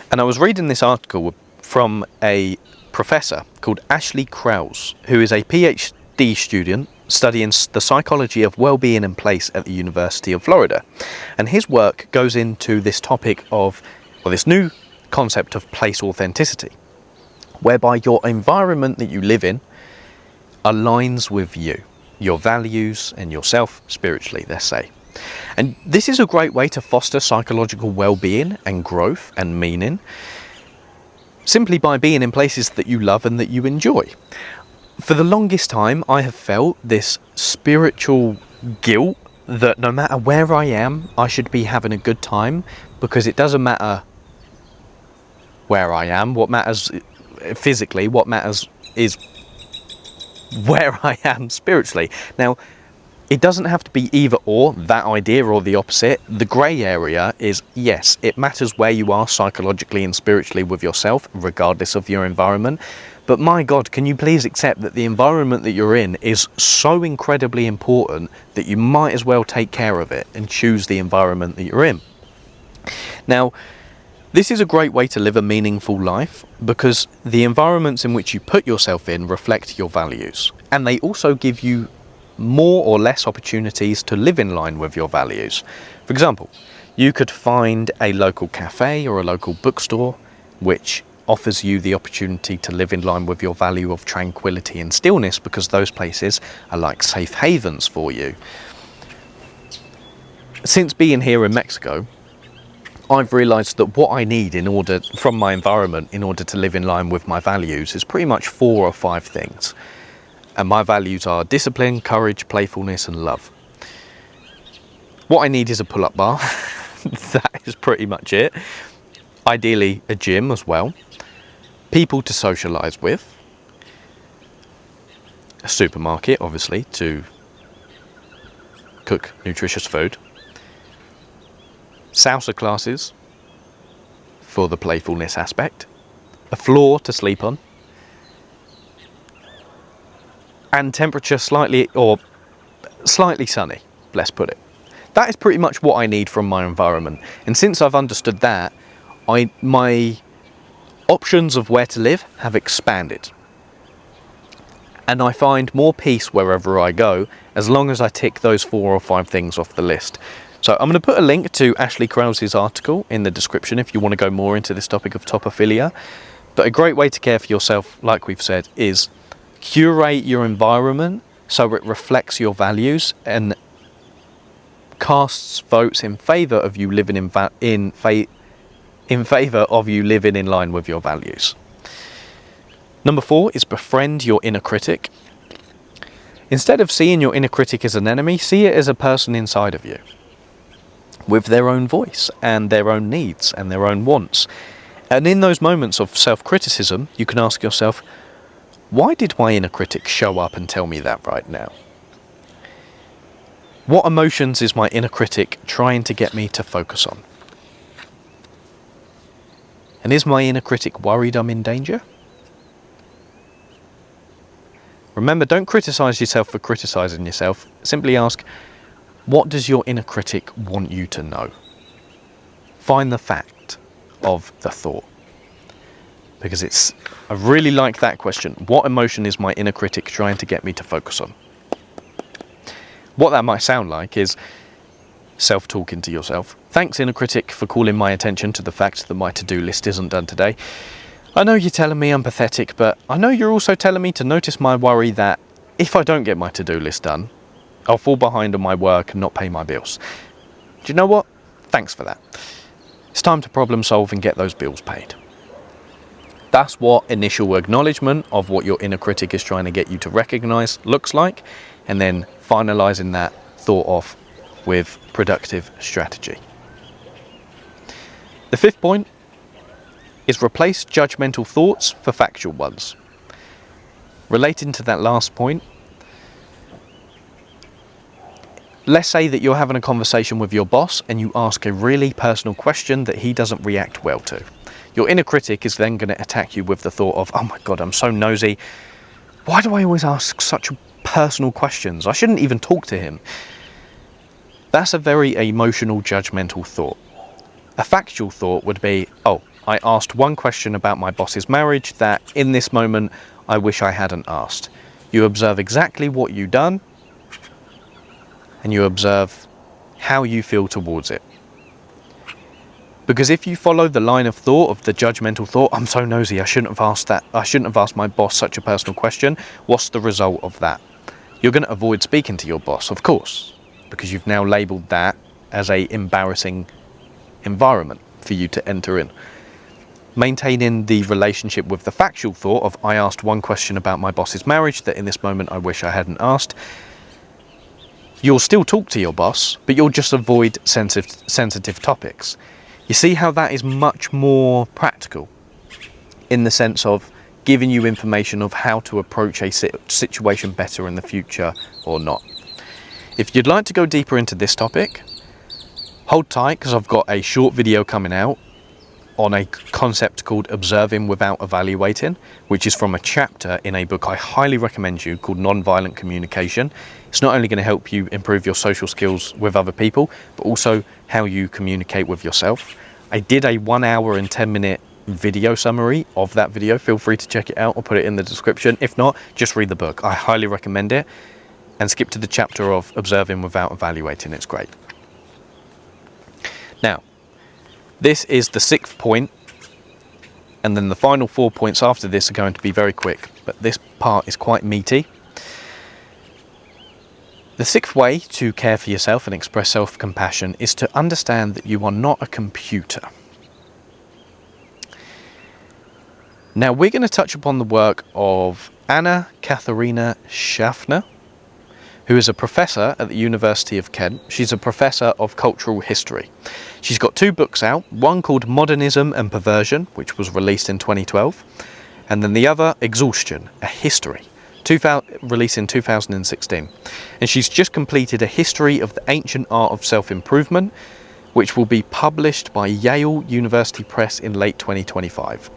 And I was reading this article from a professor called Ashley Krause, who is a PhD student studying the psychology of well-being and place at the University of Florida. And his work goes into this topic of, or this new concept of place authenticity, whereby your environment that you live in aligns with you, your values and yourself spiritually, let's say. And this is a great way to foster psychological well-being and growth and meaning, simply by being in places that you love and that you enjoy. For the longest time, I have felt this spiritual guilt that no matter where I am, I should be having a good time, because it doesn't matter where I am. What matters physically, what matters is where I am spiritually. Now, it doesn't have to be either or, that idea, or the opposite. The grey area is, yes, it matters where you are psychologically and spiritually with yourself, regardless of your environment. But my God, can you please accept that the environment that you're in is so incredibly important that you might as well take care of it and choose the environment that you're in. Now, this is a great way to live a meaningful life because the environments in which you put yourself in reflect your values, and they also give you more or less opportunities to live in line with your values. For example, you could find a local cafe or a local bookstore which offers you the opportunity to live in line with your value of tranquility and stillness, because those places are like safe havens for you. Since being here in Mexico, I've realised that what I need from my environment in order to live in line with my values is pretty much 4 or 5 things. And my values are discipline, courage, playfulness and love. What I need is a pull-up bar. That is pretty much it. Ideally a gym as well. People to socialise with. A supermarket, obviously, to cook nutritious food. Salsa classes for the playfulness aspect. A floor to sleep on. And temperature slightly sunny, let's put it. That is pretty much what I need from my environment. And since I've understood that, my options of where to live have expanded. And I find more peace wherever I go, as long as I tick those 4 or 5 things off the list. So I'm going to put a link to Ashley Krause's article in the description if you want to go more into this topic of topophilia. But a great way to care for yourself, like we've said, is curate your environment so it reflects your values and casts votes in favour of you living in favour of you living in line with your values. Number 4 is befriend your inner critic. Instead of seeing your inner critic as an enemy, see it as a person inside of you, with their own voice and their own needs and their own wants. And in those moments of self-criticism, you can ask yourself, why did my inner critic show up and tell me that right now? What emotions is my inner critic trying to get me to focus on? And is my inner critic worried I'm in danger? Remember, don't criticise yourself for criticising yourself. Simply ask, what does your inner critic want you to know? Find the fact of the thought. Because I really like that question. What emotion is my inner critic trying to get me to focus on? What that might sound like is self-talking to yourself. Thanks, inner critic, for calling my attention to the fact that my to-do list isn't done today. I know you're telling me I'm pathetic, but I know you're also telling me to notice my worry that if I don't get my to-do list done, I'll fall behind on my work and not pay my bills. Do you know what? Thanks for that. It's time to problem solve and get those bills paid. That's what initial acknowledgement of what your inner critic is trying to get you to recognise looks like, and then finalising that thought off with productive strategy. The 5th point is replace judgmental thoughts for factual ones. Relating to that last point, let's say that you're having a conversation with your boss and you ask a really personal question that he doesn't react well to. Your inner critic is then going to attack you with the thought of, oh my God, I'm so nosy. Why do I always ask such personal questions? I shouldn't even talk to him. That's a very emotional, judgmental thought. A factual thought would be, oh, I asked one question about my boss's marriage that in this moment I wish I hadn't asked. You observe exactly what you've done and you observe how you feel towards it. Because if you follow the line of thought of the judgmental thought, I'm so nosy, I shouldn't have asked that. I shouldn't have asked my boss such a personal question. What's the result of that? You're going to avoid speaking to your boss, of course, because you've now labelled that as an embarrassing environment for you to enter in. Maintaining the relationship with the factual thought of, I asked one question about my boss's marriage that in this moment I wish I hadn't asked. You'll still talk to your boss, but you'll just avoid sensitive topics. You see how that is much more practical in the sense of giving you information of how to approach a situation better in the future or not. If you'd like to go deeper into this topic, hold tight because I've got a short video coming out on a concept called observing without evaluating, which is from a chapter in a book I highly recommend you called Nonviolent Communication. It's not only going to help you improve your social skills with other people, but also how you communicate with yourself. I did a 1 hour and 10-minute video summary of that video. Feel free to check it out. I'll put it in the description. If not, just read the book. I highly recommend it. And skip to the chapter of observing without evaluating. It's great. Now, this is the 6th point, and then the final 4 points after this are going to be very quick, but this part is quite meaty. The 6th way to care for yourself and express self-compassion is to understand that you are not a computer. Now, we're going to touch upon the work of Anna Katharina Schaffner, who is a professor at the University of Kent. She's a professor of cultural history. She's got 2 books out, one called Modernism and Perversion, which was released in 2012, and then the other, Exhaustion, a History, released in 2016. And she's just completed a history of the ancient art of self-improvement, which will be published by Yale University Press in late 2025.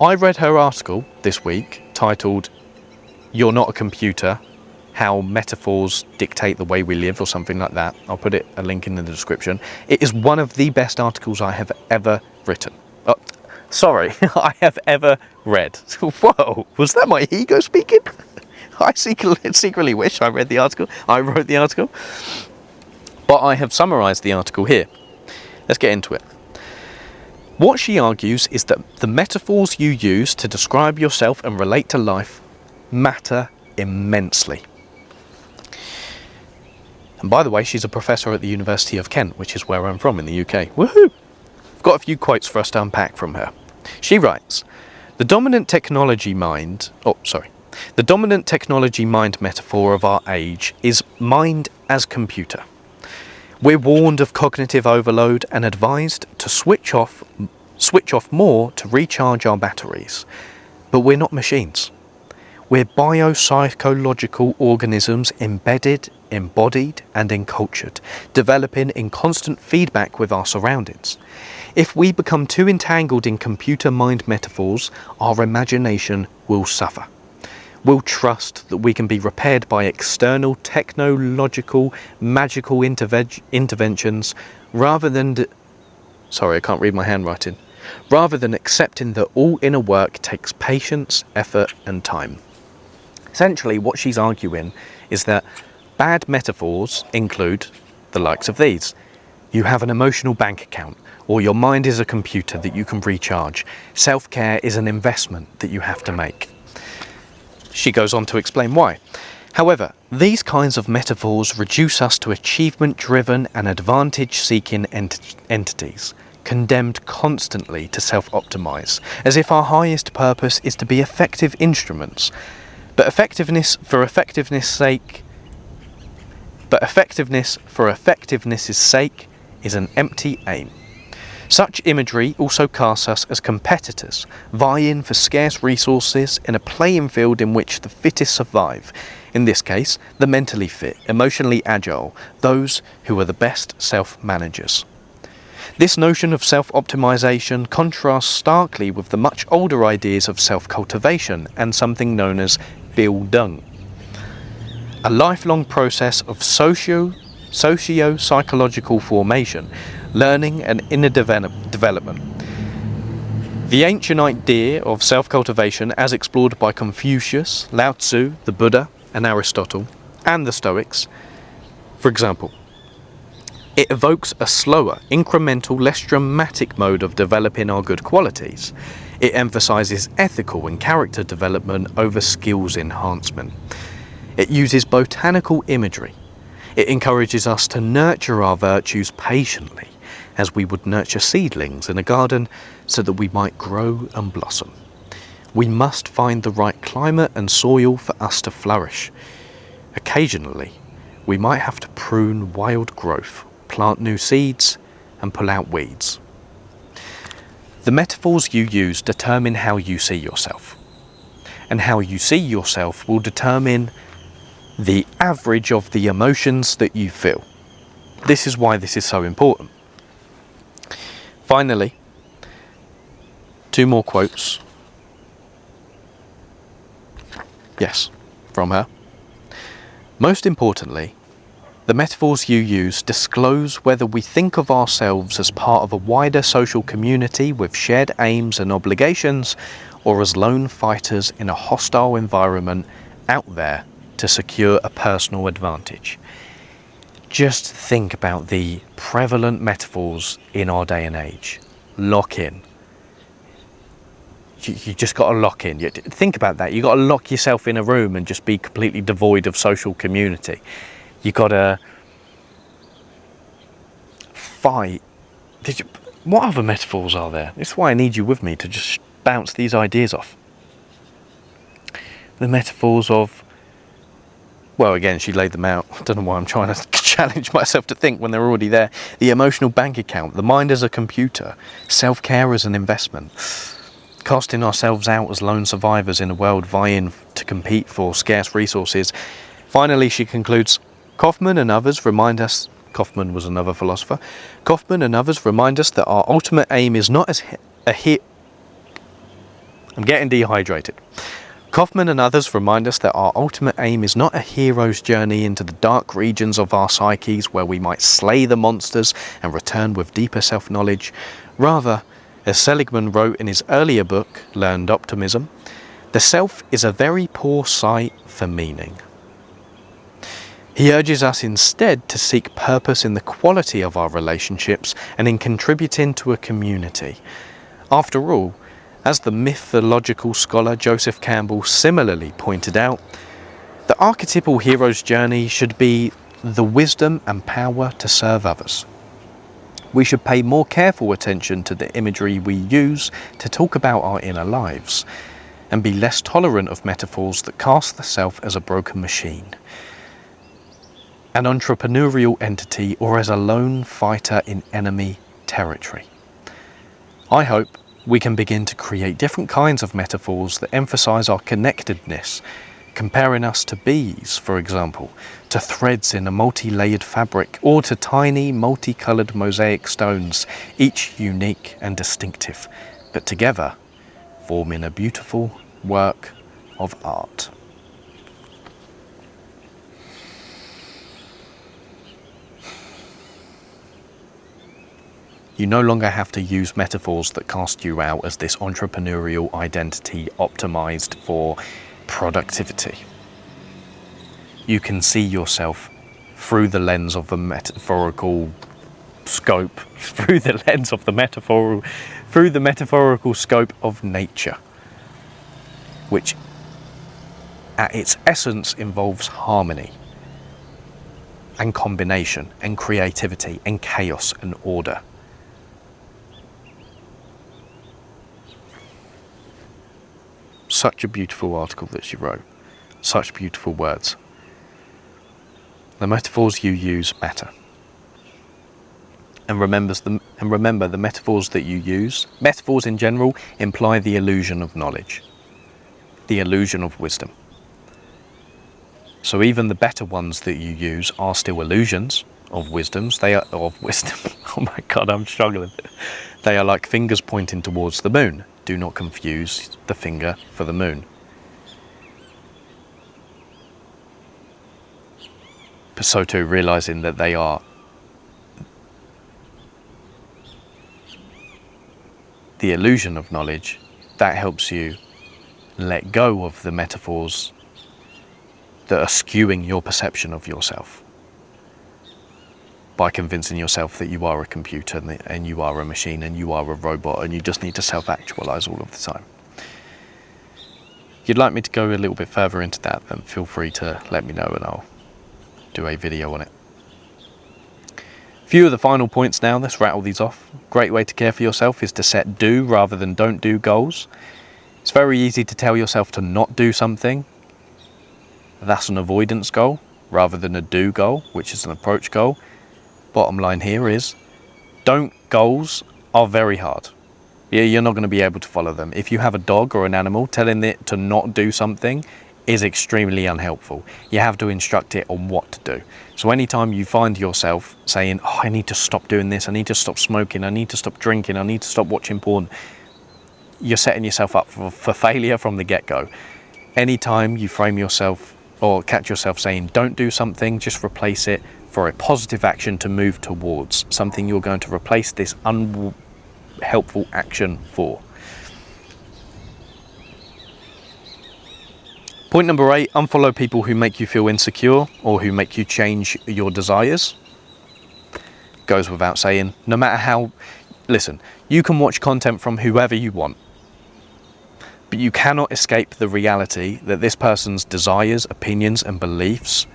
I read her article this week titled, "You're Not a Computer, How Metaphors Dictate the Way We Live," or something like that. I'll put a link in the description. It is one of the best articles I have ever written. Oh, sorry, I have ever read. Whoa, was that my ego speaking? I secretly wish I read the article. I wrote the article. But I have summarised the article here. Let's get into it. What she argues is that the metaphors you use to describe yourself and relate to life matter immensely. And by the way, she's a professor at the University of Kent, which is where I'm from in the UK. Woohoo! I've got a few quotes for us to unpack from her. She writes, the dominant technology mind metaphor of our age is mind as computer. We're warned of cognitive overload and advised to switch off more to recharge our batteries. But we're not machines. We're biopsychological organisms embedded, embodied and encultured, developing in constant feedback with our surroundings. If we become too entangled in computer mind metaphors, our imagination will suffer. We'll trust that we can be repaired by external technological magical interventions rather than accepting that all inner work takes patience, effort and time. Essentially, what she's arguing is that bad metaphors include the likes of these. You have an emotional bank account, or your mind is a computer that you can recharge. Self-care is an investment that you have to make. She goes on to explain why. However, these kinds of metaphors reduce us to achievement-driven and advantage-seeking entities, condemned constantly to self-optimize, as if our highest purpose is to be effective instruments. But effectiveness for effectiveness' sake is an empty aim. Such imagery also casts us as competitors, vying for scarce resources in a playing field in which the fittest survive. In this case, the mentally fit, emotionally agile, those who are the best self-managers. This notion of self-optimization contrasts starkly with the much older ideas of self-cultivation and something known as Bildung, a lifelong process of socio-psychological formation, learning and inner development. The ancient idea of self-cultivation, as explored by Confucius, Lao Tzu, the Buddha, and Aristotle, and the Stoics, for example, it evokes a slower, incremental, less dramatic mode of developing our good qualities. It emphasizes ethical and character development over skills enhancement. It uses botanical imagery. It encourages us to nurture our virtues patiently, as we would nurture seedlings in a garden so that we might grow and blossom. We must find the right climate and soil for us to flourish. Occasionally, we might have to prune wild growth, plant new seeds, and pull out weeds. The metaphors you use determine how you see yourself. And how you see yourself will determine the average of the emotions that you feel. This is why this is so important. Finally, 2 more quotes. Yes, from her. Most importantly, the metaphors you use disclose whether we think of ourselves as part of a wider social community with shared aims and obligations, or as lone fighters in a hostile environment out there to secure a personal advantage. Just think about the prevalent metaphors in our day and age. Lock in. You just got to lock in. Think about that. You got to lock yourself in a room and just be completely devoid of social community. You got to fight. What other metaphors are there? This is why I need you with me to just bounce these ideas off. The metaphors of, well, again, she laid them out. I don't know why I'm trying to challenge myself to think when they're already there. The emotional bank account, the mind as a computer, self-care as an investment, casting ourselves out as lone survivors in a world vying to compete for scarce resources. Finally, she concludes, Kaufman and others remind us, Kaufman was another philosopher, Kaufman and others remind us that our ultimate aim is not as I'm getting dehydrated. Kaufman and others remind us that our ultimate aim is not a hero's journey into the dark regions of our psyches where we might slay the monsters and return with deeper self-knowledge. Rather, as Seligman wrote in his earlier book, Learned Optimism, the self is a very poor site for meaning. He urges us instead to seek purpose in the quality of our relationships and in contributing to a community. After all, as the mythological scholar Joseph Campbell similarly pointed out, the archetypal hero's journey should be the wisdom and power to serve others. We should pay more careful attention to the imagery we use to talk about our inner lives, and be less tolerant of metaphors that cast the self as a broken machine, an entrepreneurial entity, or as a lone fighter in enemy territory. I hope we can begin to create different kinds of metaphors that emphasize our connectedness, comparing us to bees, for example, to threads in a multi-layered fabric, or to tiny multicolored mosaic stones, each unique and distinctive, but together forming a beautiful work of art. You no longer have to use metaphors that cast you out as this entrepreneurial identity optimized for productivity. You can see yourself through the lens of the metaphorical scope, through the metaphorical scope of nature, which at its essence involves harmony and combination and creativity and chaos and order. Such a beautiful article that she wrote. Such beautiful words. The metaphors you use matter. And remember, the metaphors that you use, metaphors in general, imply the illusion of knowledge, the illusion of wisdom. So even the better ones that you use are still illusions of wisdoms. They are of wisdom. Oh my God, I'm struggling. They are like fingers pointing towards the moon. Do not confuse the finger for the moon. But so too, realizing that they are the illusion of knowledge, that helps you let go of the metaphors that are skewing your perception of yourself, by convincing yourself that you are a computer and you are a machine and you are a robot and you just need to self-actualize all of the time. If you'd like me to go a little bit further into that, then feel free to let me know and I'll do a video on it. A few of the final points now, let's rattle these off. Great way to care for yourself is to set do rather than don't do goals. It's very easy to tell yourself to not do something. That's an avoidance goal rather than a do goal, which is an approach goal. Bottom line here is, don't goals are very hard. You're not going to be able to follow them. If you have a dog or an animal, telling it to not do something is extremely unhelpful. You have to instruct it on what to do. So anytime you find yourself saying, oh, I need to stop doing this, I need to stop smoking, I need to stop drinking, I need to stop watching porn, you're setting yourself up for failure from the get-go. Anytime you frame yourself or catch yourself saying don't do something, just replace it for a positive action to move towards something you're going to replace this unhelpful action for. Point number 8, unfollow people who make you feel insecure or who make you change your desires. Goes without saying, no matter how, listen, you can watch content from whoever you want, but you cannot escape the reality that this person's desires, opinions and beliefs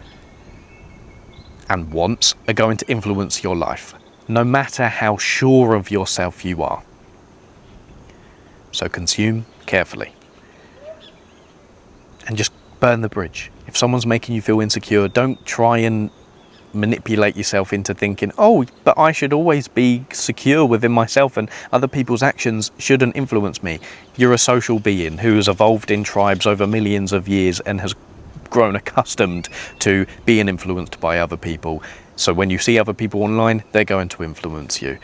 and wants are going to influence your life, no matter how sure of yourself you are. So consume carefully. And just burn the bridge. If someone's making you feel insecure, don't try and manipulate yourself into thinking, oh, but I should always be secure within myself and other people's actions shouldn't influence me. You're a social being who has evolved in tribes over millions of years and has grown accustomed to being influenced by other people. So when you see other people online, they're going to influence you.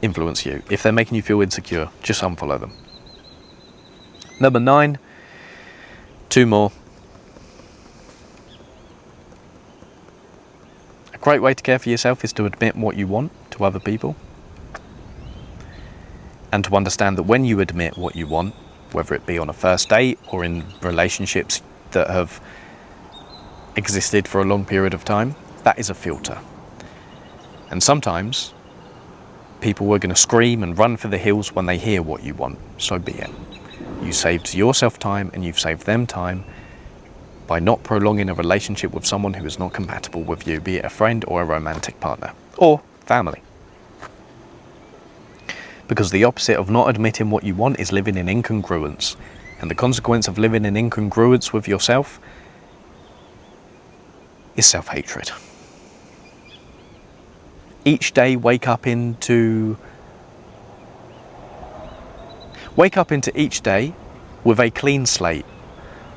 If they're making you feel insecure, just unfollow them. Number 9, 2 more. A great way to care for yourself is to admit what you want to other people. And to understand that when you admit what you want, whether it be on a first date or in relationships that have existed for a long period of time, that is a filter. And sometimes people are going to scream and run for the hills when they hear what you want. So be it. You saved yourself time and you've saved them time by not prolonging a relationship with someone who is not compatible with you, be it a friend or a romantic partner or family. Because the opposite of not admitting what you want is living in incongruence. And the consequence of living in incongruence with yourself is self-hatred. Each day wake up into each day with a clean slate,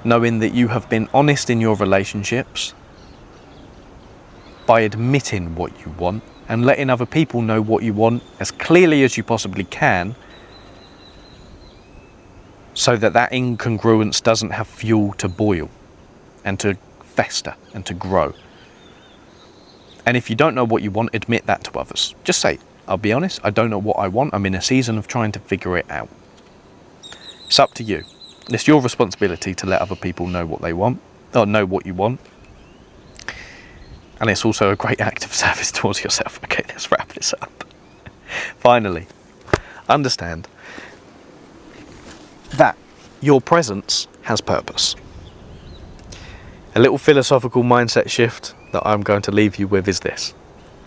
knowing that you have been honest in your relationships by admitting what you want and letting other people know what you want as clearly as you possibly can, so that that incongruence doesn't have fuel to boil and to fester and to grow. And if you don't know what you want, admit that to others. Just say, I'll be honest, I don't know what I want. I'm in a season of trying to figure it out. It's up to you. It's your responsibility to let other people know what they want, or know what you want. And it's also a great act of service towards yourself. Okay, let's wrap this up. Finally, understand that your presence has purpose. A little philosophical mindset shift that I'm going to leave you with is this.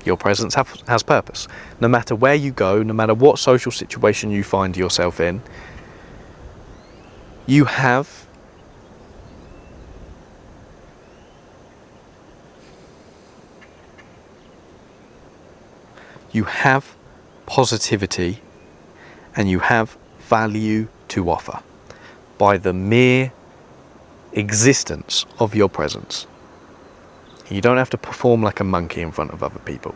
Your presence has purpose. No matter where you go, no matter what social situation you find yourself in, you have positivity and you have value to offer by the mere existence of your presence. You don't have to perform like a monkey in front of other people.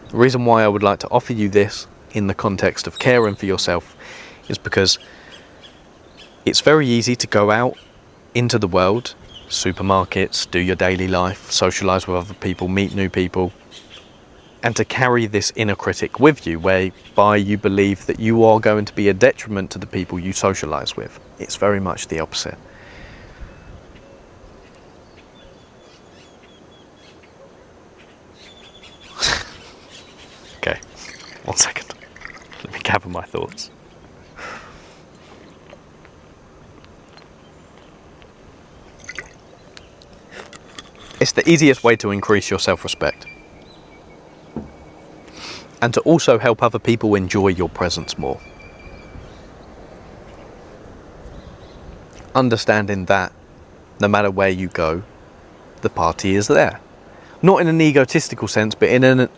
The reason why I would like to offer you this in the context of caring for yourself is because it's very easy to go out into the world, supermarkets, do your daily life, socialise with other people, meet new people, and to carry this inner critic with you, whereby you believe that you are going to be a detriment to the people you socialise with. It's very much the opposite. Okay, 1 second. Let me gather my thoughts. It's the easiest way to increase your self-respect. And to also help other people enjoy your presence more. Understanding that no matter where you go, the party is there. Not in an egotistical sense, but in a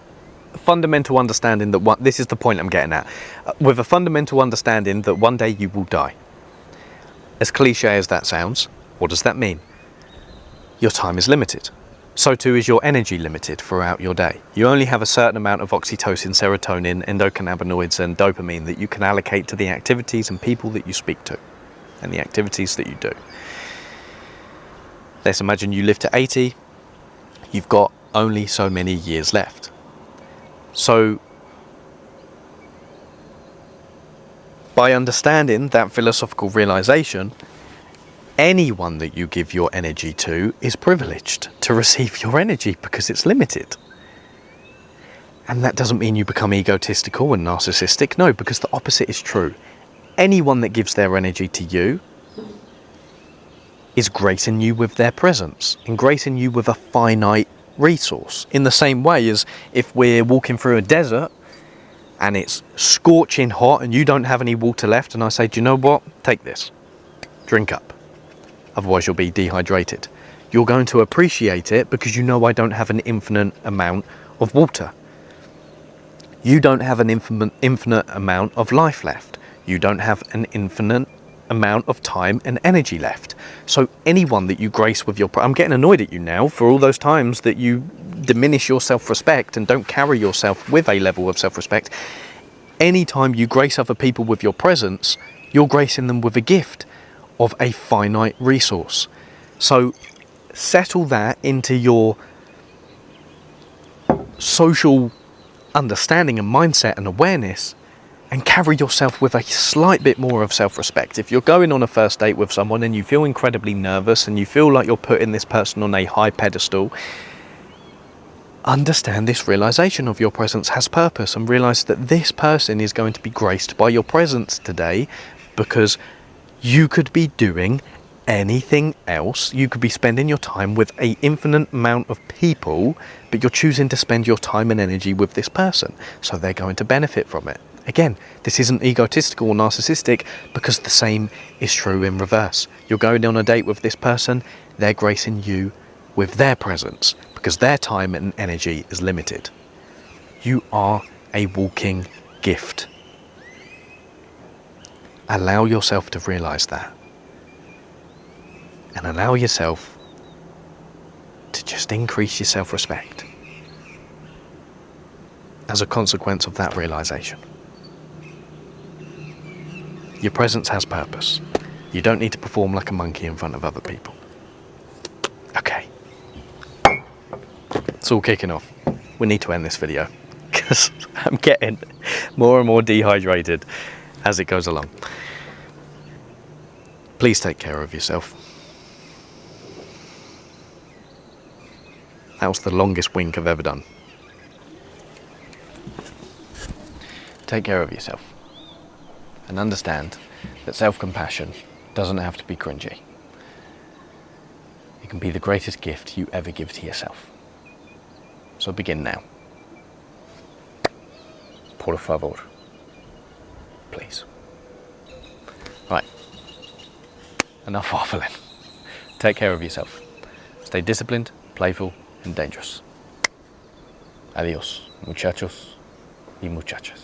fundamental understanding that this is the point I'm getting at. With a fundamental understanding that one day you will die. As cliche as that sounds, what does that mean? Your time is limited. so too is your energy limited throughout your day. You only have a certain amount of oxytocin, serotonin, endocannabinoids and dopamine that you can allocate to the activities and people that you speak to and the activities that you do. Let's imagine you live to 80, you've got only so many years left. So by understanding that philosophical realization, anyone that you give your energy to is privileged to receive your energy because it's limited. And that doesn't mean you become egotistical and narcissistic. No, because the opposite is true. Anyone that gives their energy to you is gracing you with their presence and gracing you with a finite resource. In the same way as if we're walking through a desert and it's scorching hot and you don't have any water left, and I say, do you know what? Take this. Drink up. Otherwise you'll be dehydrated. You're going to appreciate it because you know I don't have an infinite amount of water. You don't have an infinite amount of life left. You don't have an infinite amount of time and energy left. So anyone that you grace with your... I'm getting annoyed at you now for all those times that you diminish your self-respect and don't carry yourself with a level of self-respect. Anytime you grace other people with your presence, you're gracing them with a gift of a finite resource. So settle that into your social understanding and mindset and awareness, and carry yourself with a slight bit more of self-respect. If you're going on a first date with someone and you feel incredibly nervous and you feel like you're putting this person on a high pedestal, understand this realization of your presence has purpose, and realize that this person is going to be graced by your presence today because you could be doing anything else. You could be spending your time with an infinite amount of people, but you're choosing to spend your time and energy with this person. So they're going to benefit from it. Again, this isn't egotistical or narcissistic because the same is true in reverse. You're going on a date with this person, they're gracing you with their presence because their time and energy is limited. You are a walking gift. Allow yourself to realize that. And allow yourself to just increase your self-respect as a consequence of that realization. Your presence has purpose. You don't need to perform like a monkey in front of other people. Okay. It's all kicking off. We need to end this video because I'm getting more and more dehydrated as it goes along. Please take care of yourself. That was the longest wink I've ever done. Take care of yourself. And understand that self-compassion doesn't have to be cringy. It can be the greatest gift you ever give to yourself. So begin now. Por favor. Please. Right. Enough waffling. Take care of yourself. Stay disciplined, playful, and dangerous. Adios, muchachos y muchachas.